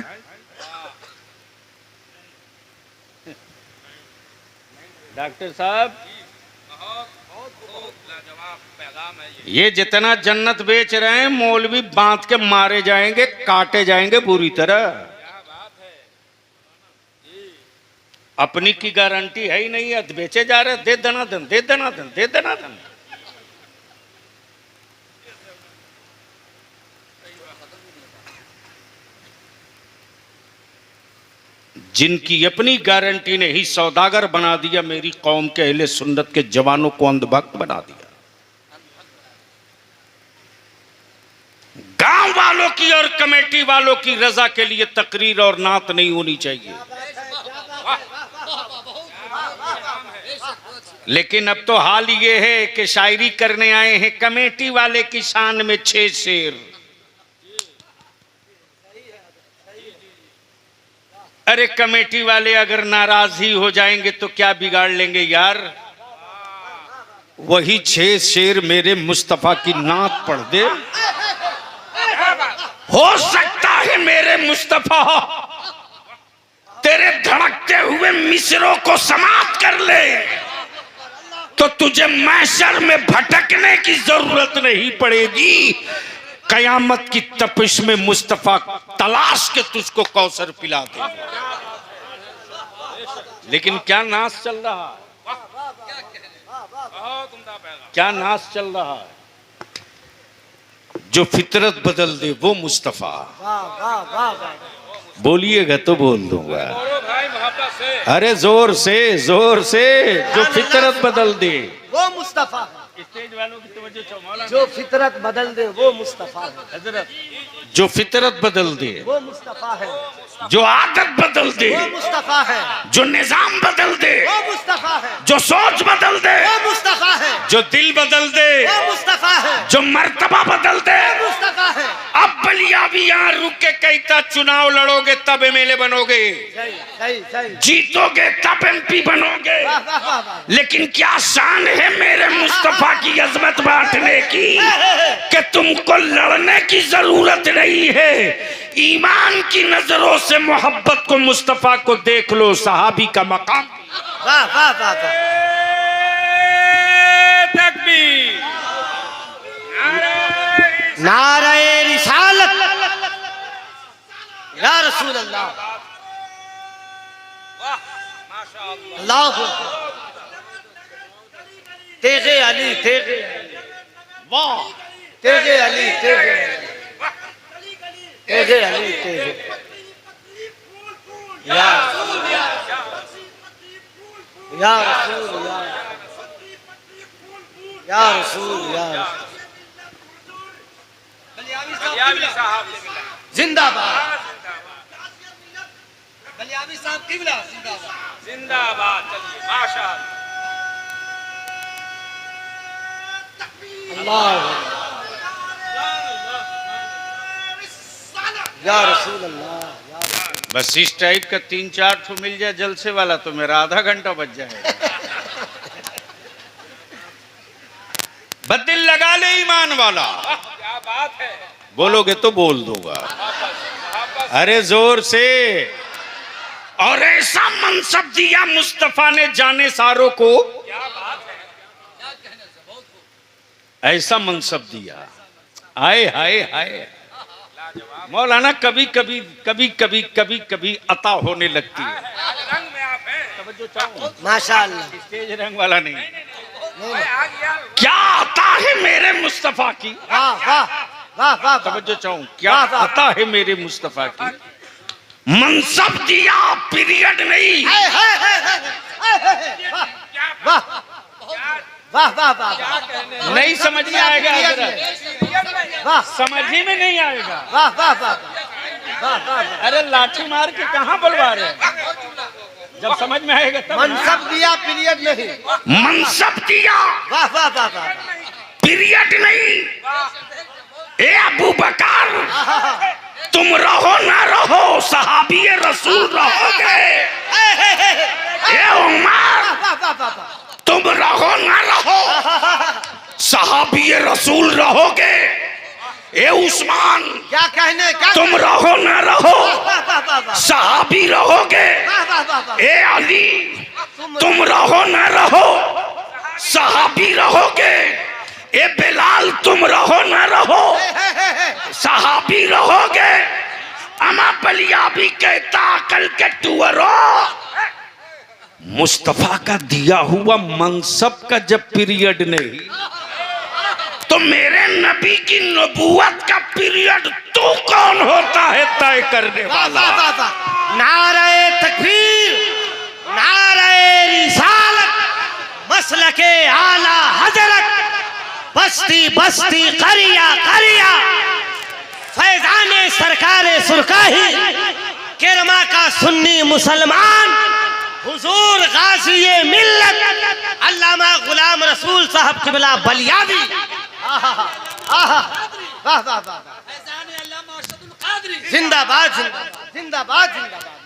डॉक्टर साहब, ये जितना जन्नत बेच रहे हैं, मौलवी बांध के मारे जाएंगे, काटे जाएंगे बुरी तरह। अपनी की गारंटी है ही नहीं है, बेचे जा रहे, दे दनादन, दे दनादन, दे दनादन। जिनकी अपनी गारंटी ने ही सौदागर बना दिया, मेरी कौम के अहले सुन्नत के जवानों को अंधभक्त बना दिया। गांव वालों की और कमेटी वालों की रजा के लिए तकरीर और नात नहीं होनी चाहिए। लेकिन अब तो हाल ये है कि शायरी करने आए हैं कमेटी वाले की शान में 6 शेर। अरे कमेटी वाले अगर नाराज ही हो जाएंगे तो क्या बिगाड़ लेंगे यार? वही 6 शेर मेरे मुस्तफा की नात पढ़ दे, हो सकता है मेरे मुस्तफा तेरे धड़कते हुए मिसरों को समाप्त कर ले, तो तुझे महशर में भटकने की जरूरत नहीं पड़ेगी। कयामत की तपिश में मुस्तफा तलाश के तुझको कौसर पिला देगा। लेकिन क्या नाश चल रहा है, क्या नाश चल रहा है? जो फितरत बदल दे वो मुस्तफा। बोलिएगा तो बोल दूंगा, अरे जोर से जोर से। जो फितरत बदल दे वो मुस्तफा। स्टेज वालों की तवज्जो चाहो मौलाना। जो फितरत बदल दे वो मुस्तफा है। हजरत, जो फितरत बदल दे वो मुस्तफा है। जो आदत बदल दे, वो मुस्तफा है। जो निजाम बदल दे, वो मुस्तफा है। जो सोच बदल दे, वो मुस्तफा है। जो दिल बदल दे, वो मुस्तफा है। जो मर्तबा बदल दे। वो मुस्तफा है। अब बलिया भी यहाँ रुक के कहता चुनाव लड़ोगे तब एमएलए बनोगे, सही सही सही। जीतोगे तब एमपी बनोगे। वाह वाह वाह वाह। लेकिन क्या शान है मेरे मुस्तफा की अजमत बांटने की कि तुमको लड़ने की जरूरत नहीं है। ईमान की नजरों से मोहब्बत को मुस्तफा को देख लो, सहाबी का मकाम। वाह वाह वाह वाह। तकबीर, नारे रिसालत या रसूल अल्लाह। अल्लाह तेगे अली, तेगे वाह, तेगे अली, तेगे तेगे अली, तेगे या रसूल, या रसूल, या रसूल, या रसूल। जिंदाबाद बलियावी साहब किबला, जिंदाबाद जिंदाबाद। चलिए माशाअल्लाह। अल्लाह या रसूल अल्लाह। बस इस टाइप का 3-4 ठो मिल जाए जलसे वाला तो मेरा आधा घंटा बच जाएगा। बदिल लगा ले ईमान वाला। क्या बात है। बोलोगे तो बोल दूंगा, अरे जोर से। और ऐसा मनसब दिया मुस्तफा ने जाने सारों को, क्या बात है। ऐसा मनसब दिया। हाय हाय हाय। मौलाना कभी कभी कभी कभी कभी कभी अता होने लगती है। रंग में आप हैं। माशाअल्लाह। स्टेज रंग वाला नहीं। आ गया। क्या अता है मेरे मुस्तफा की। वाह वाह वाह वाह। तवज्जो चाहूं, क्या वाह, वाह। अता है मेरे मुस्तफा की। मनसब दिया, पीरियड नहीं। हाय हाय हाय हाय। वाह वाह वाह वाह। नहीं समझ में आएगा हजरत, वाह समझ ही में नहीं आएगा। वाह वाह वाह वाह। अरे लाठी मार के कहाँ बुलवा रहे हैं, जब समझ में आएगा तब। मनसब दिया, पीरियड नहीं। मनसब दिया, वाह वाह वाह वाह। पीरियड नहीं। ए अबू बकर, तुम रहो ना रहो, सहाबी रसूल रहोगे। ए उमर, वाह वाह वाह वाह। तुम रहो ना रहो, सहाबी रसूल रहोगे। ए उस्मान, क्या कहने, क्या तुम रहो ना रहो, वाह वाह वाह वाह। सहाबी रहोगे। वाह वाह वाह वाह। ए अली, तुम रहो ना रहो, सहाबी रहोगे। ए बिलाल, तुम रहो ना रहो, सहाबी रहोगे। अमा बलिया भी कहता अकल के टुअरो, मुस्तफा का दिया हुआ मनसब का जब पीरियड नहीं, तो मेरे नबी की नबूवत का पीरियड तू कौन होता है तय करने वाला। नारे तकबीर, नारे रिसालत, मसलके आला हजरत, बस्ती बस्ती करिया करिया, फैजाने सरकारे सुरकाही, किरमा का सुन्नी मुसलमान, हुजूर गाज़ी मिल्लत, अल्लामा गुलाम रसूल साहब किबला बलियावी। आहा आहा, वाह वाह वाह। जिंदाबाद जिंदाबाद जिंदाबाद जिंदाबाद।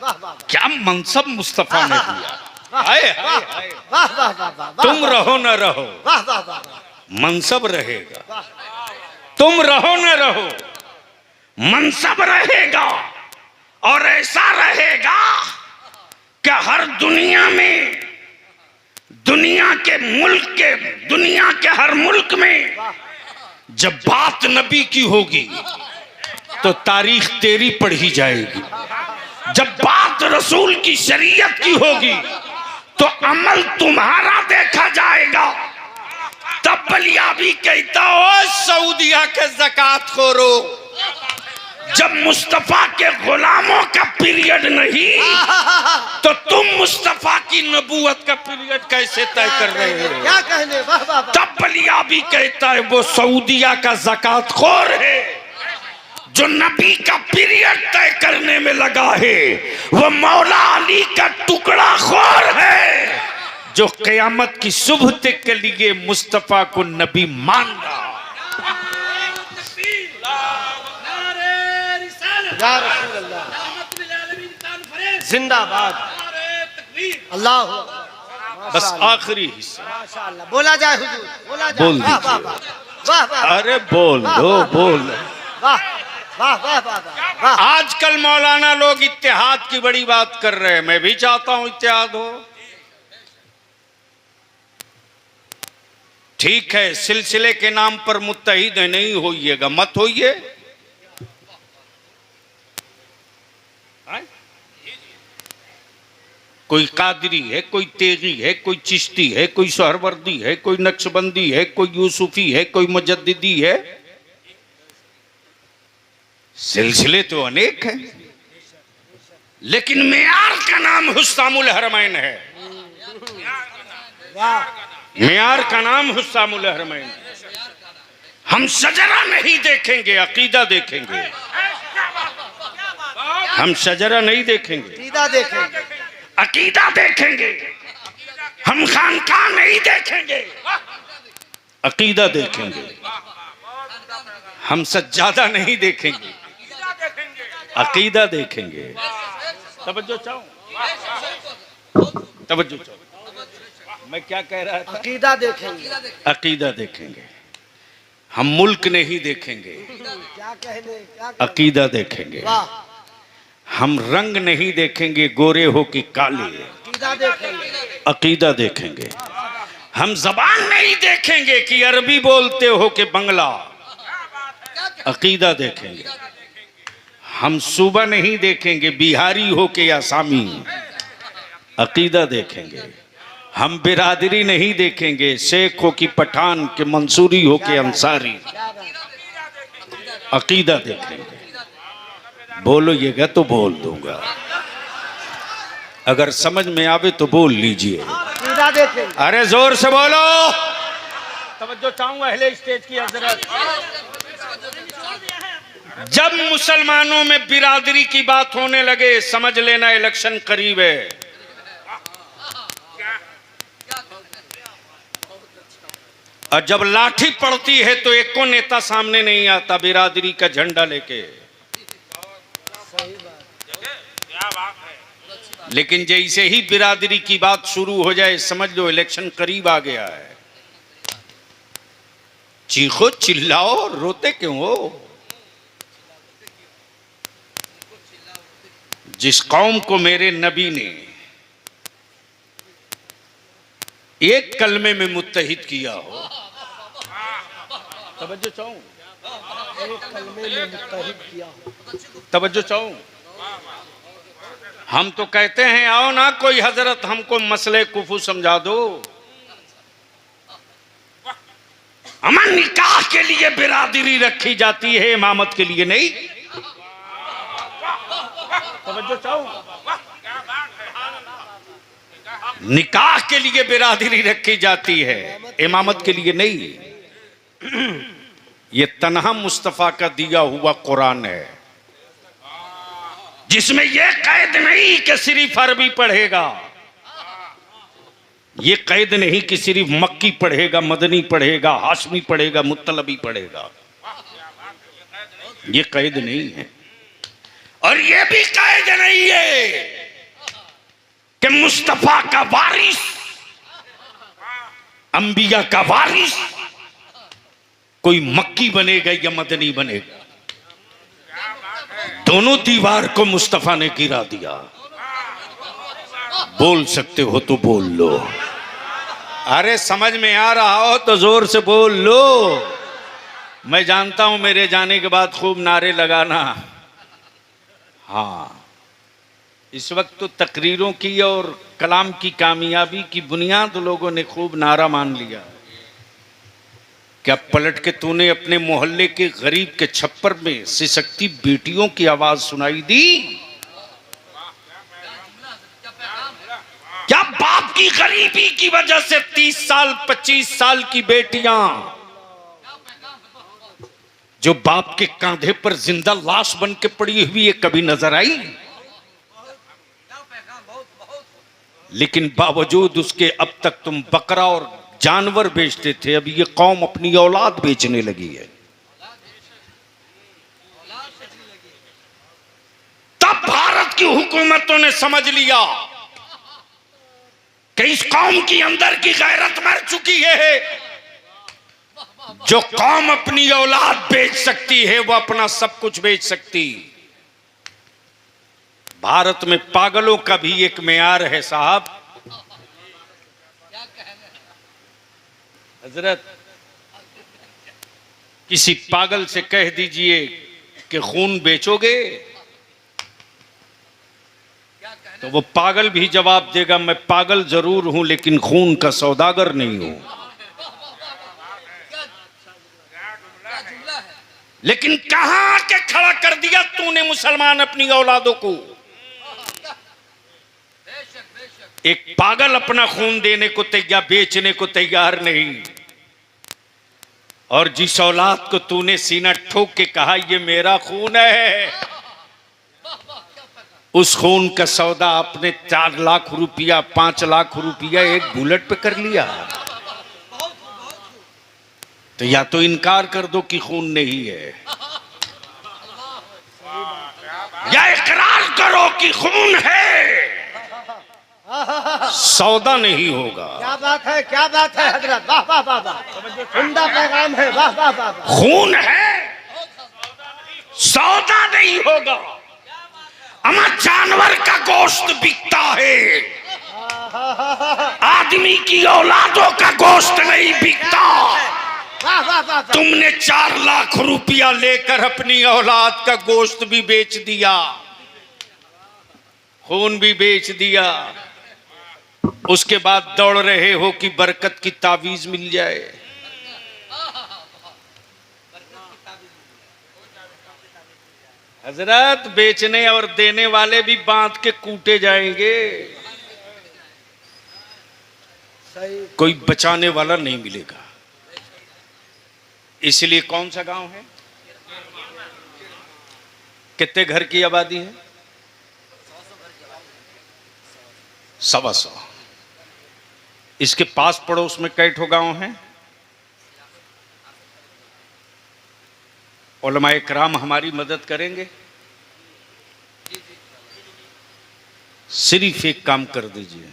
वाह वाह। क्या मनसब मुस्तफा ने दिया। हाय हाय हाय। वाह वाह वाह वाह। तुम रहो न रहो, वाह वाह वाह। मनसब रहेगा। तुम रहो न रहो, मनसब रहेगा। और ऐसा रहेगा कि हर दुनिया में, दुनिया के हर मुल्क में जब बात नबी की होगी तो तारीख तेरी पढ़ी जाएगी। जब बात रसूल की शरीयत की होगी तो अमल तुम्हारा देखा जाएगा। तब बलियाबी कहता हो सऊदिया के ज़कात खोरो, जब मुस्तफा के गुलामों का पीरियड नहीं तो तुम मुस्तफा की नबूवत का पीरियड कैसे तय कर रहे हो। क्या कहने, वाह वाह। तब बलियाबी कहता है वो सऊदिया का ज़कात खोर है जो नबी का पीरियड तय करने में लगा है वो मौला अली का टुकड़ा खोर है जो क़यामत की सुबह तक के लिए मुस्तफा को नबी मान रहा। या रसूल अल्लाह, जिंदाबाद, अल्लाह। बस आखिरी हिस्सा माशाअल्लाह, बोला जाए हुजूर, बोला जाए। बोल वाह वाह दीजिए। वाह वाह वाह, अरे बोल दो, बोल। वाह वाह वाह वाह वाह। आजकल मौलाना लोग इत्तेहाद की बड़ी बात कर रहे हैं, मैं भी चाहता हूं इत्तेहाद हो। ठीक है, सिलसिले के नाम पर मुत्तहिद नहीं होइएगा, मत होइए। कोई कादरी है, कोई तेगी है, कोई चिश्ती है, कोई सोहरवर्दी है, कोई नक्शबंदी है, कोई यूसुफी है, कोई मुजद्दिदी है। सिलसिले तो अनेक हैं, लेकिन मेयार का नाम हुस्सामुल हरमैन है। मेयार का नाम हुस्सामुल हरमैन। हम शजरा नहीं देखेंगे, अकीदा देखेंगे। हम शजरा नहीं देखेंगे, अकीदा देखेंगे, अकीदा देखेंगे। हम खानकाह नहीं देखेंगे, अकीदा देखेंगे। हम सज्जादा नहीं देखेंगे, अकीदा देखेंगे। तवज्जो चाहो, तवज्जो चाहो। मैं क्या कह रहा था? अकीदा देखेंगे, अकीदा देखेंगे। हम मुल्क नहीं देखेंगे, क्या कहने, क्या अकीदा देखेंगे। वाह, हम रंग नहीं देखेंगे, गोरे हो कि काले, अकीदा देखेंगे, अकीदा देखेंगे। हम जबान नहीं देखेंगे कि अरबी बोलते हो कि बंगला, अकीदा देखेंगे। हम सूबा नहीं देखेंगे, बिहारी हो के आसामी, अकीदा देखेंगे। हम बिरादरी नहीं देखेंगे, शेख हो कि पठान के मंसूरी हो के अंसारी, अकीदा देखेंगे। बोलोइएगा तो बोल दूंगा, अगर समझ में आवे तो बोल लीजिए। अकीदा देखेंगे। अरे जोर से बोलो। तवज्जो चाहूंगा अहले स्टेज की हजरत। जब मुसलमानों में बिरादरी की बात होने लगे, समझ लेना इलेक्शन करीब है। और जब लाठी पड़ती है तो एक को नेता सामने नहीं आता बिरादरी का झंडा लेके। लेकिन जैसे ही बिरादरी की बात शुरू हो जाए, समझ लो इलेक्शन करीब आ गया है। चीखो चिल्लाओ, रोते क्यों हो? जिस कौम को मेरे नबी ने एक कलमे में मुत्तहिद किया हो, तवज्जो चाहूं, एक कलमे में मुत्तहिद किया हो, तवज्जो चाहूं। हम तो कहते हैं आओ ना कोई हजरत हमको मसले कुफू समझा दो। अमन निकाह के लिए बिरादरी रखी जाती है, इमामत के लिए नहीं। तवज्जो चाहो, निकाह के लिए बिरादरी रखी जाती है, इमामत के लिए नहीं। ये तन्हा मुस्तफा का दिया हुआ कुरान है, जिसमें यह कैद नहीं कि सिर्फ अरबी पढ़ेगा, ये कैद नहीं कि सिर्फ मक्की पढ़ेगा, मदनी पढ़ेगा, हाशमी पढ़ेगा, मुत्तलबी पढ़ेगा, ये कैद नहीं है। और ये भी कैद नहीं है कि मुस्तफा का वारिस, अंबिया का वारिस कोई मक्की बनेगा या मदनी बनेगा। दोनों दीवार को मुस्तफा ने गिरा दिया। बोल सकते हो तो बोल लो, अरे समझ में आ रहा हो तो जोर से बोल लो। मैं जानता हूं मेरे जाने के बाद खूब नारे लगाना। हाँ, इस वक्त तो तकरीरों की और कलाम की कामयाबी की बुनियाद लोगों ने खूब नारा मान लिया। क्या पलट के तूने अपने मोहल्ले के गरीब के छप्पर में सिसकती बेटियों की आवाज सुनाई दी? क्या बाप की गरीबी की वजह से 30 साल 25 साल की बेटियां जो बाप के कांधे पर जिंदा लाश बन के पड़ी हुई है, कभी नजर आई? लेकिन बावजूद उसके अब तक तुम बकरा और जानवर बेचते थे, अब ये कौम अपनी औलाद बेचने लगी है। तब भारत की हुकूमतों ने समझ लिया कि इस कौम की अंदर की गैरत मर चुकी है। जो कौम अपनी औलाद बेच सकती है वो अपना सब कुछ बेच सकती। भारत में पागलों का भी एक मेयार है साहब। हजरत, किसी पागल से कह दीजिए कि खून बेचोगे, तो वो पागल भी जवाब देगा मैं पागल जरूर हूं लेकिन खून का सौदागर नहीं हूं। लेकिन कहां आके खड़ा कर दिया तूने मुसलमान अपनी औलादों को। एक पागल अपना खून देने को तैयार, बेचने को तैयार नहीं। और जिस औलाद को तूने सीना ठोक के कहा ये मेरा खून है, उस खून का सौदा आपने 4 लाख रुपया 5 लाख रुपया एक बुलेट पे कर लिया। तो या तो इनकार कर दो कि खून नहीं है, या इकरार करो कि खून है। सौदा नहीं होगा। क्या बात है, क्या बात है हजरत, वाह वाह वाह वाह, उम्दा पैगाम है, वाह वाह वाह वाह। खून है, सौदा नहीं होगा। अमा जानवर का गोश्त बिकता है, आदमी की औलादों का गोश्त नहीं बिकता। वाह वाह वाह। तुमने 4 लाख रुपया लेकर अपनी औलाद का गोश्त भी बेच दिया, खून भी बेच दिया। उसके बाद दौड़ रहे हो कि बरकत की तावीज मिल जाए। हजरत, बेचने और देने वाले भी बांध के कूटे जाएंगे, कोई बचाने वाला नहीं मिलेगा। इसलिए कौन सा गांव है, कितने घर की आबादी है? 125। इसके पास पड़ोस में कई ठो गांव हैं। उलमाए कराम हमारी मदद करेंगे। सिर्फ एक काम कर दीजिए,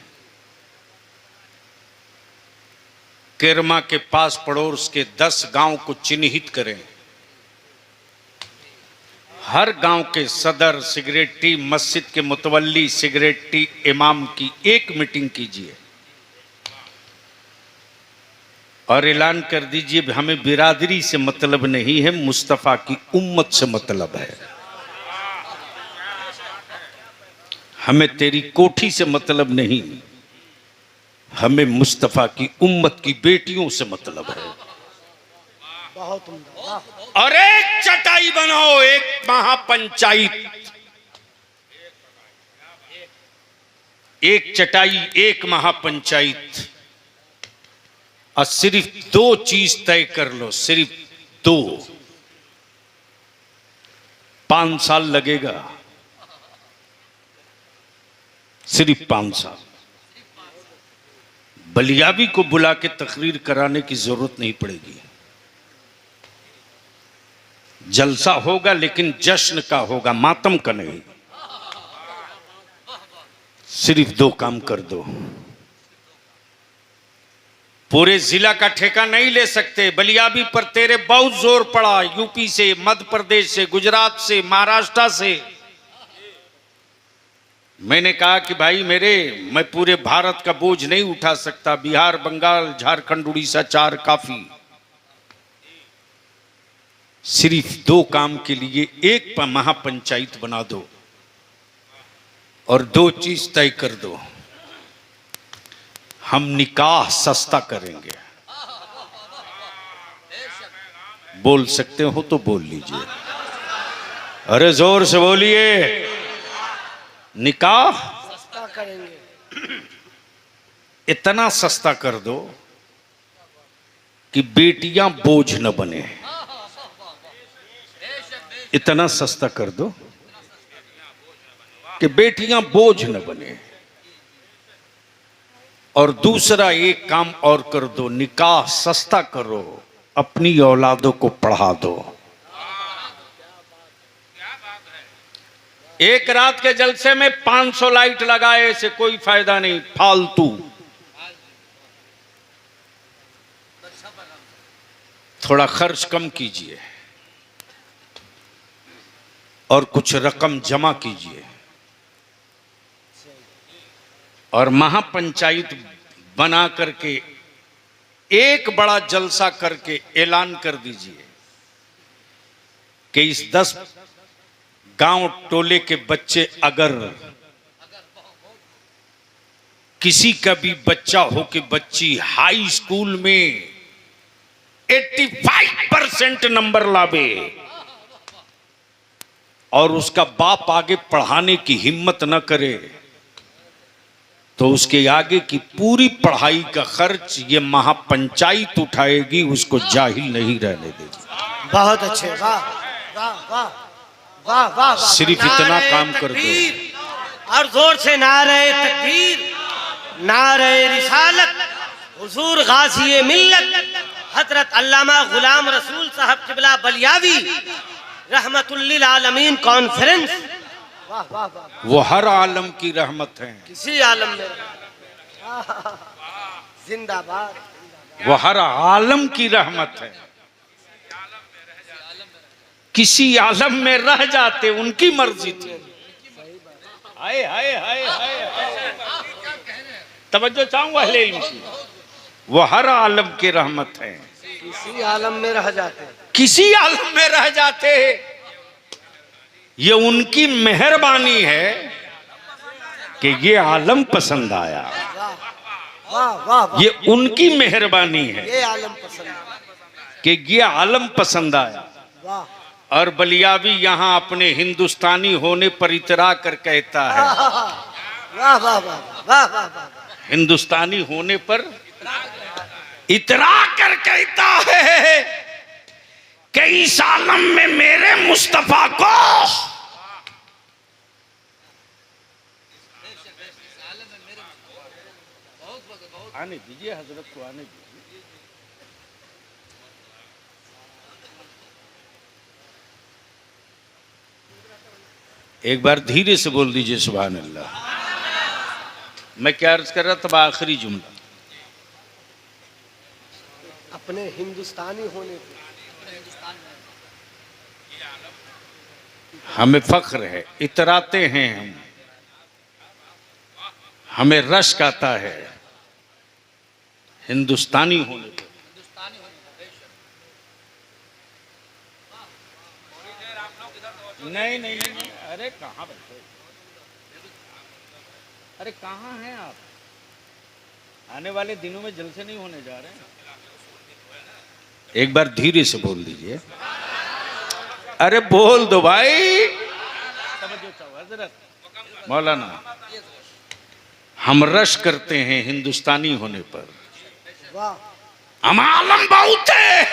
केरमा के पास पड़ोस के 10 गांव को चिन्हित करें। हर गांव के सदर, सिगरेटी, मस्जिद के मुतवल्ली, सिगरेटी इमाम की एक मीटिंग कीजिए और ऐलान कर दीजिए हमें बिरादरी से मतलब नहीं है, मुस्तफा की उम्मत से मतलब है। हमें तेरी कोठी से मतलब नहीं, हमें मुस्तफा की उम्मत की बेटियों से मतलब है। बहुत उम्दा। और एक चटाई बनाओ, एक महापंचायत, एक चटाई एक महापंचायत। और सिर्फ 2 चीज तय कर लो, सिर्फ 2। 5 साल लगेगा, सिर्फ 5 साल। बलियाबी को बुला के तकरीर कराने की जरूरत नहीं पड़ेगी। जलसा होगा लेकिन जश्न का होगा, मातम का नहीं। सिर्फ 2 काम कर दो। पूरे जिला का ठेका नहीं ले सकते। बलियाबी पर तेरे बहुत जोर पड़ा, यूपी से, मध्य प्रदेश से, गुजरात से, महाराष्ट्र से। मैंने कहा कि भाई मैं पूरे भारत का बोझ नहीं उठा सकता, बिहार, बंगाल, झारखंड, उड़ीसा 4 काफी। सिर्फ 2 काम के लिए एक महापंचायत बना दो और 2 चीज तय कर दो। हम निकाह सस्ता करेंगे। बोल सकते हो तो बोल लीजिए, अरे जोर से बोलिए। निकाह सस्ता करेंगे। इतना सस्ता कर दो कि बेटियां बोझ न बने। इतना सस्ता कर दो कि बेटियां बोझ न बने, और दूसरा एक काम और कर दो, निकाह सस्ता करो, अपनी औलादों को पढ़ा दो। एक रात के जलसे में 500 लाइट लगाए से कोई फायदा नहीं, फालतू। थोड़ा खर्च कम कीजिए और कुछ रकम जमा कीजिए और महापंचायत बना करके एक बड़ा जलसा करके ऐलान कर दीजिए कि इस 10 गांव टोले के बच्चे, अगर किसी का भी बच्चा हो कि बच्ची हाई स्कूल में 85% नंबर लावे और उसका बाप आगे पढ़ाने की हिम्मत न करे, तो उसके आगे की पूरी पढ़ाई का खर्च ये महापंचायत उठाएगी, उसको जाहिल नहीं रहने देगी। बहुत अच्छे, वाह वाह वाह वाह वाह। सिर्फ इतना काम कर दो और जोर से नारे तकबीर, नारे रिसालत, हुजूर गाज़ी मिल्लत हजरत अल्लामा गुलाम रसूल साहब किबला बलियावी रहमतुल्लिल आलमीन कॉन्फ्रेंस। वाह वाह वाह। वो हर आलम की रहमत है, किसी आलम में जिंदाबाद। वो हर आलम की रहमत है, किसी आलम में रह जाते, उनकी मर्जी थी। हाय हाय हाय हाय, तवज्जो चाहूंगा अहले इल्म की। वो हर आलम की रहमत है, किसी आलम में रह जाते, किसी आलम में रह जाते। ये उनकी मेहरबानी है कि ये आलम पसंद आया। वाह वाह वाह। ये उनकी मेहरबानी है ये आलम पसंद कि ये आलम पसंद आया। वाह। और बलियावी यहाँ अपने हिंदुस्तानी होने पर इतरा कर कहता है, वाह वाह वाह वाह वाह। हिंदुस्तानी होने पर इतरा कर कहता है कि इस आलम में मेरे मुस्तफा को आने दीजिए, हजरत को आने दीजिए। एक बार धीरे से बोल दीजिए सुभान अल्लाह। मैं क्या अर्ज कर रहा था, आखिरी जुमला। अपने हिंदुस्तानी होने पे हमें फख्र है, इतराते हैं हम, हमें रश्क आता है हिंदुस्तानी होने पे। नहीं नहीं नहीं, अरे कहाँ बैठे, अरे कहाँ हैं आप? आने वाले दिनों में जलसे नहीं होने जा रहे हैं। एक बार धीरे से बोल दीजिए, अरे बोल दो भाई। मौलाना, हम रश करते हैं हिंदुस्तानी होने पर, हम आलम बहुत है,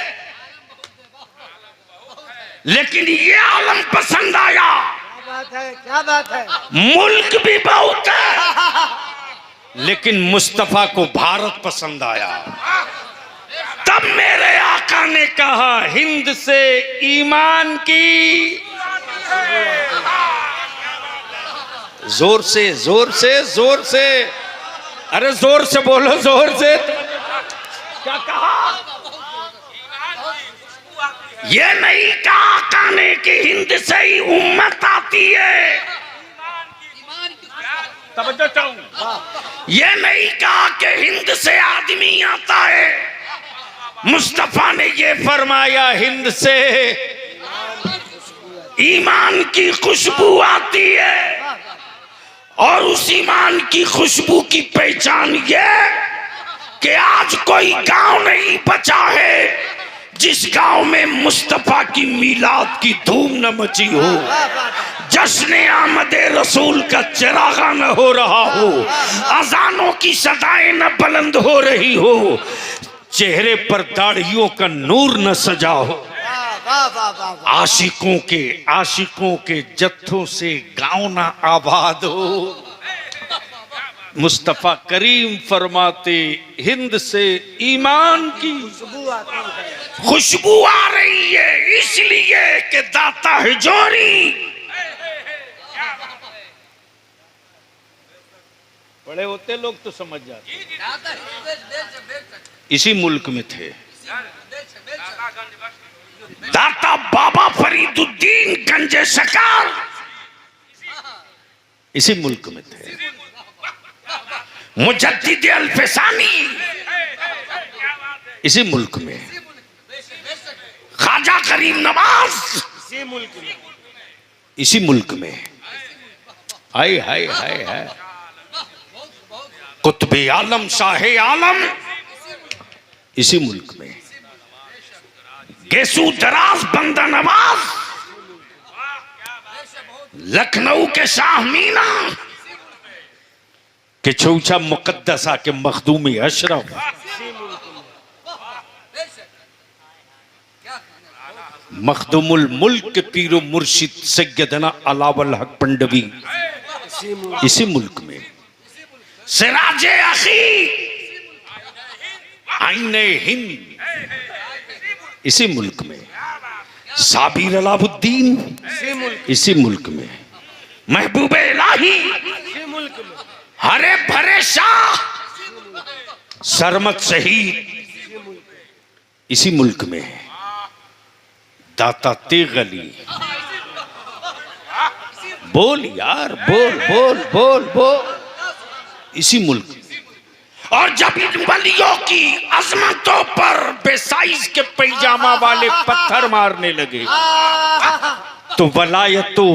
लेकिन ये आलम पसंद आया। क्या बात है, क्या बात है। मुल्क भी बहुत है, लेकिन मुस्तफा को भारत पसंद आया। तब मेरे आका ने कहा, हिंद से ईमान की, जोर से जोर से जोर से, अरे जोर से बोलो, जोर से। क्या कहा? ये नहीं कहा आका ने कि हिंद से ही उम्मत आती है, तवज्जो चाहूं। ये नहीं कहा कि हिंद से आदमी आता है, मुस्तफा ने ये फरमाया हिंद से ईमान की खुशबू आती है। और उस ईमान की खुशबू की पहचान ये कि आज कोई गांव नहीं बचा है जिस गांव में मुस्तफा की मीलाद की धूम न मची हो, जश्न आमदे रसूल का चिरागा न हो रहा हो, अजानों की सदाएं न बुलंद हो रही हो, चेहरे पर दाढ़ियों का नूर न सजा हो। वाह वाह वाह वाह। आशिकों के जत्थों से गाँव ना आबाद हो। मुस्तफा करीम फरमाते हिंद से ईमान की खुशबू आ रही है, इसलिए कि दाता है जोरी। बड़े होते लोग तो समझ जाते। इसी मुल्क में थे दाता बाबा फरीदुद्दीन गंजे शकार, इसी मुल्क में थे मुजद्दिद अल्फसानी, इसी मुल्क में ख्वाजा करीम नवाज, इसी मुल्क में हाय हाय हाय हाय कुतुबे आलम शाहे आलम, इसी मुल्क में गेसू दराज बंदा नवाज, लखनऊ के शाह मीना के चौचा मुकद्दसा के मखदूमी अशरफ, मखदूमुल मुल्क के पीरो मुर्शिद सैयदना अलावल हक पंडवी, इसी मुल्क में सिराजे अखी आईने हिंद, इसी मुल्क में साबिर अलाउद्दीन, इसी मुल्क में महबूबे इलाही, हरे भरे शाह सरमत शहीद, इसी मुल्क में दाता तेग अली। बोल यार, बोल बोल बोल बोल, इसी मुल्क। और जब इन वलियों की अजमतों पर बेसाइज के पैजामा वाले पत्थर मारने लगे तो वलायतो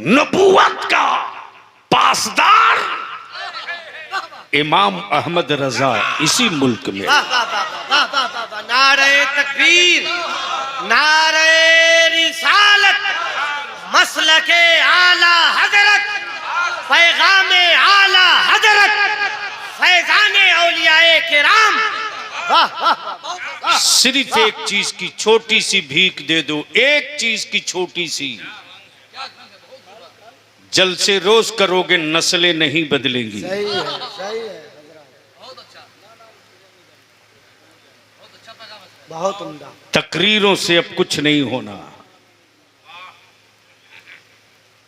नबूवत का पासदार इमाम अहमद रजा, इसी मुल्क में। नारे तकबीर, नारे रिसालत, मसलके आला हजरत, पैगामे आला हजरत, फैजाने औलियाए किराम। सिर्फ एक चीज की छोटी सी भीख दे दो, एक चीज की छोटी सी, जलसे रोज करोगे नस्लें नहीं बदलेंगी। सही है, सही है, बहुत उम्दा। तकरीरों से अब कुछ नहीं होना,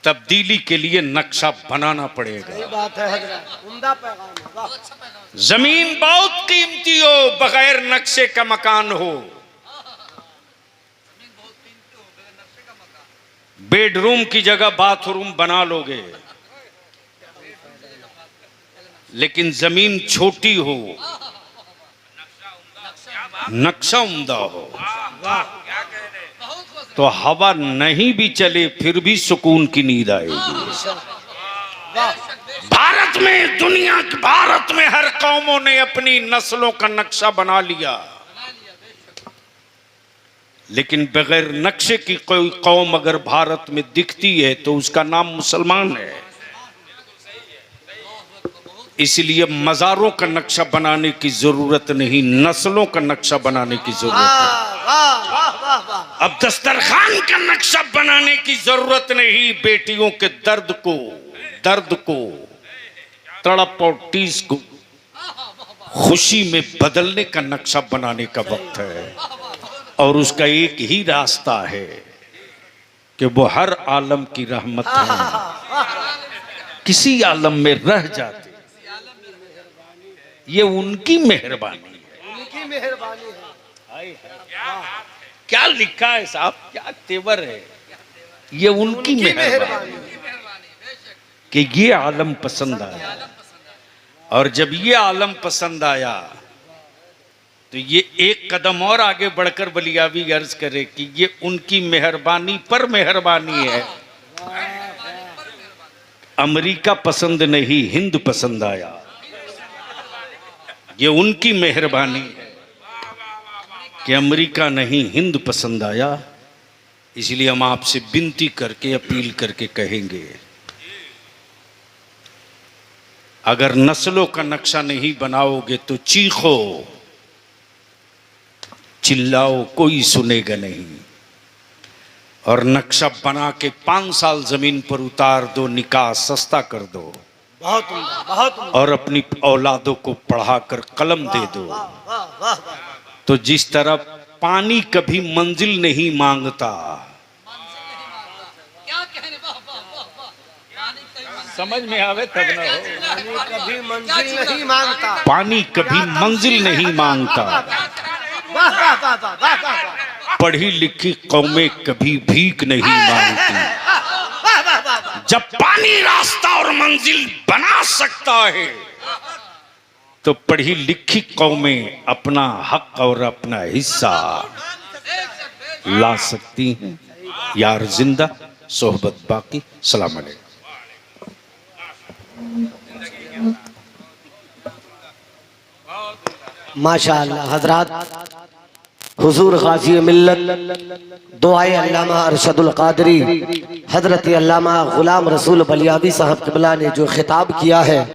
तब्दीली के लिए नक्शा बनाना पड़ेगा। सही बात है हजरत, उम्दा पैगाम है, वाह। जमीन बहुत कीमती हो, बगैर नक्शे का मकान हो। बेडरूम की जगह बाथरूम बना लोगे, लेकिन जमीन छोटी हो, नक्शा उम्दा हो, तो हवा नहीं भी चले फिर भी सुकून की नींद आएगी। भारत में, दुनिया के भारत में हर कौमों ने अपनी नस्लों का नक्शा बना लिया, लेकिन बगैर नक्शे की कोई कौम अगर भारत में दिखती है तो उसका नाम मुसलमान है। इसलिए मज़ारों का नक्शा बनाने की जरूरत नहीं, नस्लों का नक्शा बनाने की जरूरत है। अब दस्तरखान का नक्शा बनाने की जरूरत नहीं, बेटियों के दर्द को तड़प और टीस को खुशी में बदलने का नक्शा बनाने का वक्त है। और उसका एक ही रास्ता है कि वो हर आलम की रहमत है, किसी आलम में रह जाते, ये उनकी मेहरबानी है, उनकी मेहरबानी है। क्या लिखा है साहब, क्या तेवर है, ये उनकी मेहरबानी कि ये आलम पसंद आया। और जब ये आलम पसंद आया तो ये एक कदम और आगे बढ़कर बलियावी अर्ज करे कि ये उनकी मेहरबानी पर मेहरबानी है। अमेरिका पसंद नहीं, हिंद पसंद आया, ये उनकी मेहरबानी है कि अमेरिका नहीं हिंद पसंद आया। इसलिए हम आपसे विनती करके, अपील करके कहेंगे, अगर नस्लों का नक्शा नहीं बनाओगे तो चीखो, चिल्लाओ कोई सुनेगा नहीं। और नक्शा बना के 5 साल जमीन पर उतार दो, निकाह सस्ता कर दो, बहुत उम्दा, बहुत उम्दा। और अपनी औलादों को पढ़ाकर कलम दे दो। तो जिस तरह पानी कभी मंजिल नहीं मांगता, समझ में आवे तब ना हो, कभी मंजिल नहीं मांगता। पानी कभी मंजिल नहीं मांगता, वाह वाह वाह वाह वाह वाह। पढ़ी लिखी कौमें कभी भीख नहीं मांगती। जब पानी रास्ता और मंजिल बना सकता है तो पढ़ी लिखी कौमें अपना हक और अपना हिस्सा ला सकती हैं। यार जिंदा सोहबत बाकी। सलाम अलैकुम। माशाअल्लाह हजरात, हुजूर गाजी मिल्लत दुआए अल्लामा अरशदुल कादरी हजरत अल्लामा गुलाम रसूल बलियावी साहब क़िबला ने जो खिताब किया है,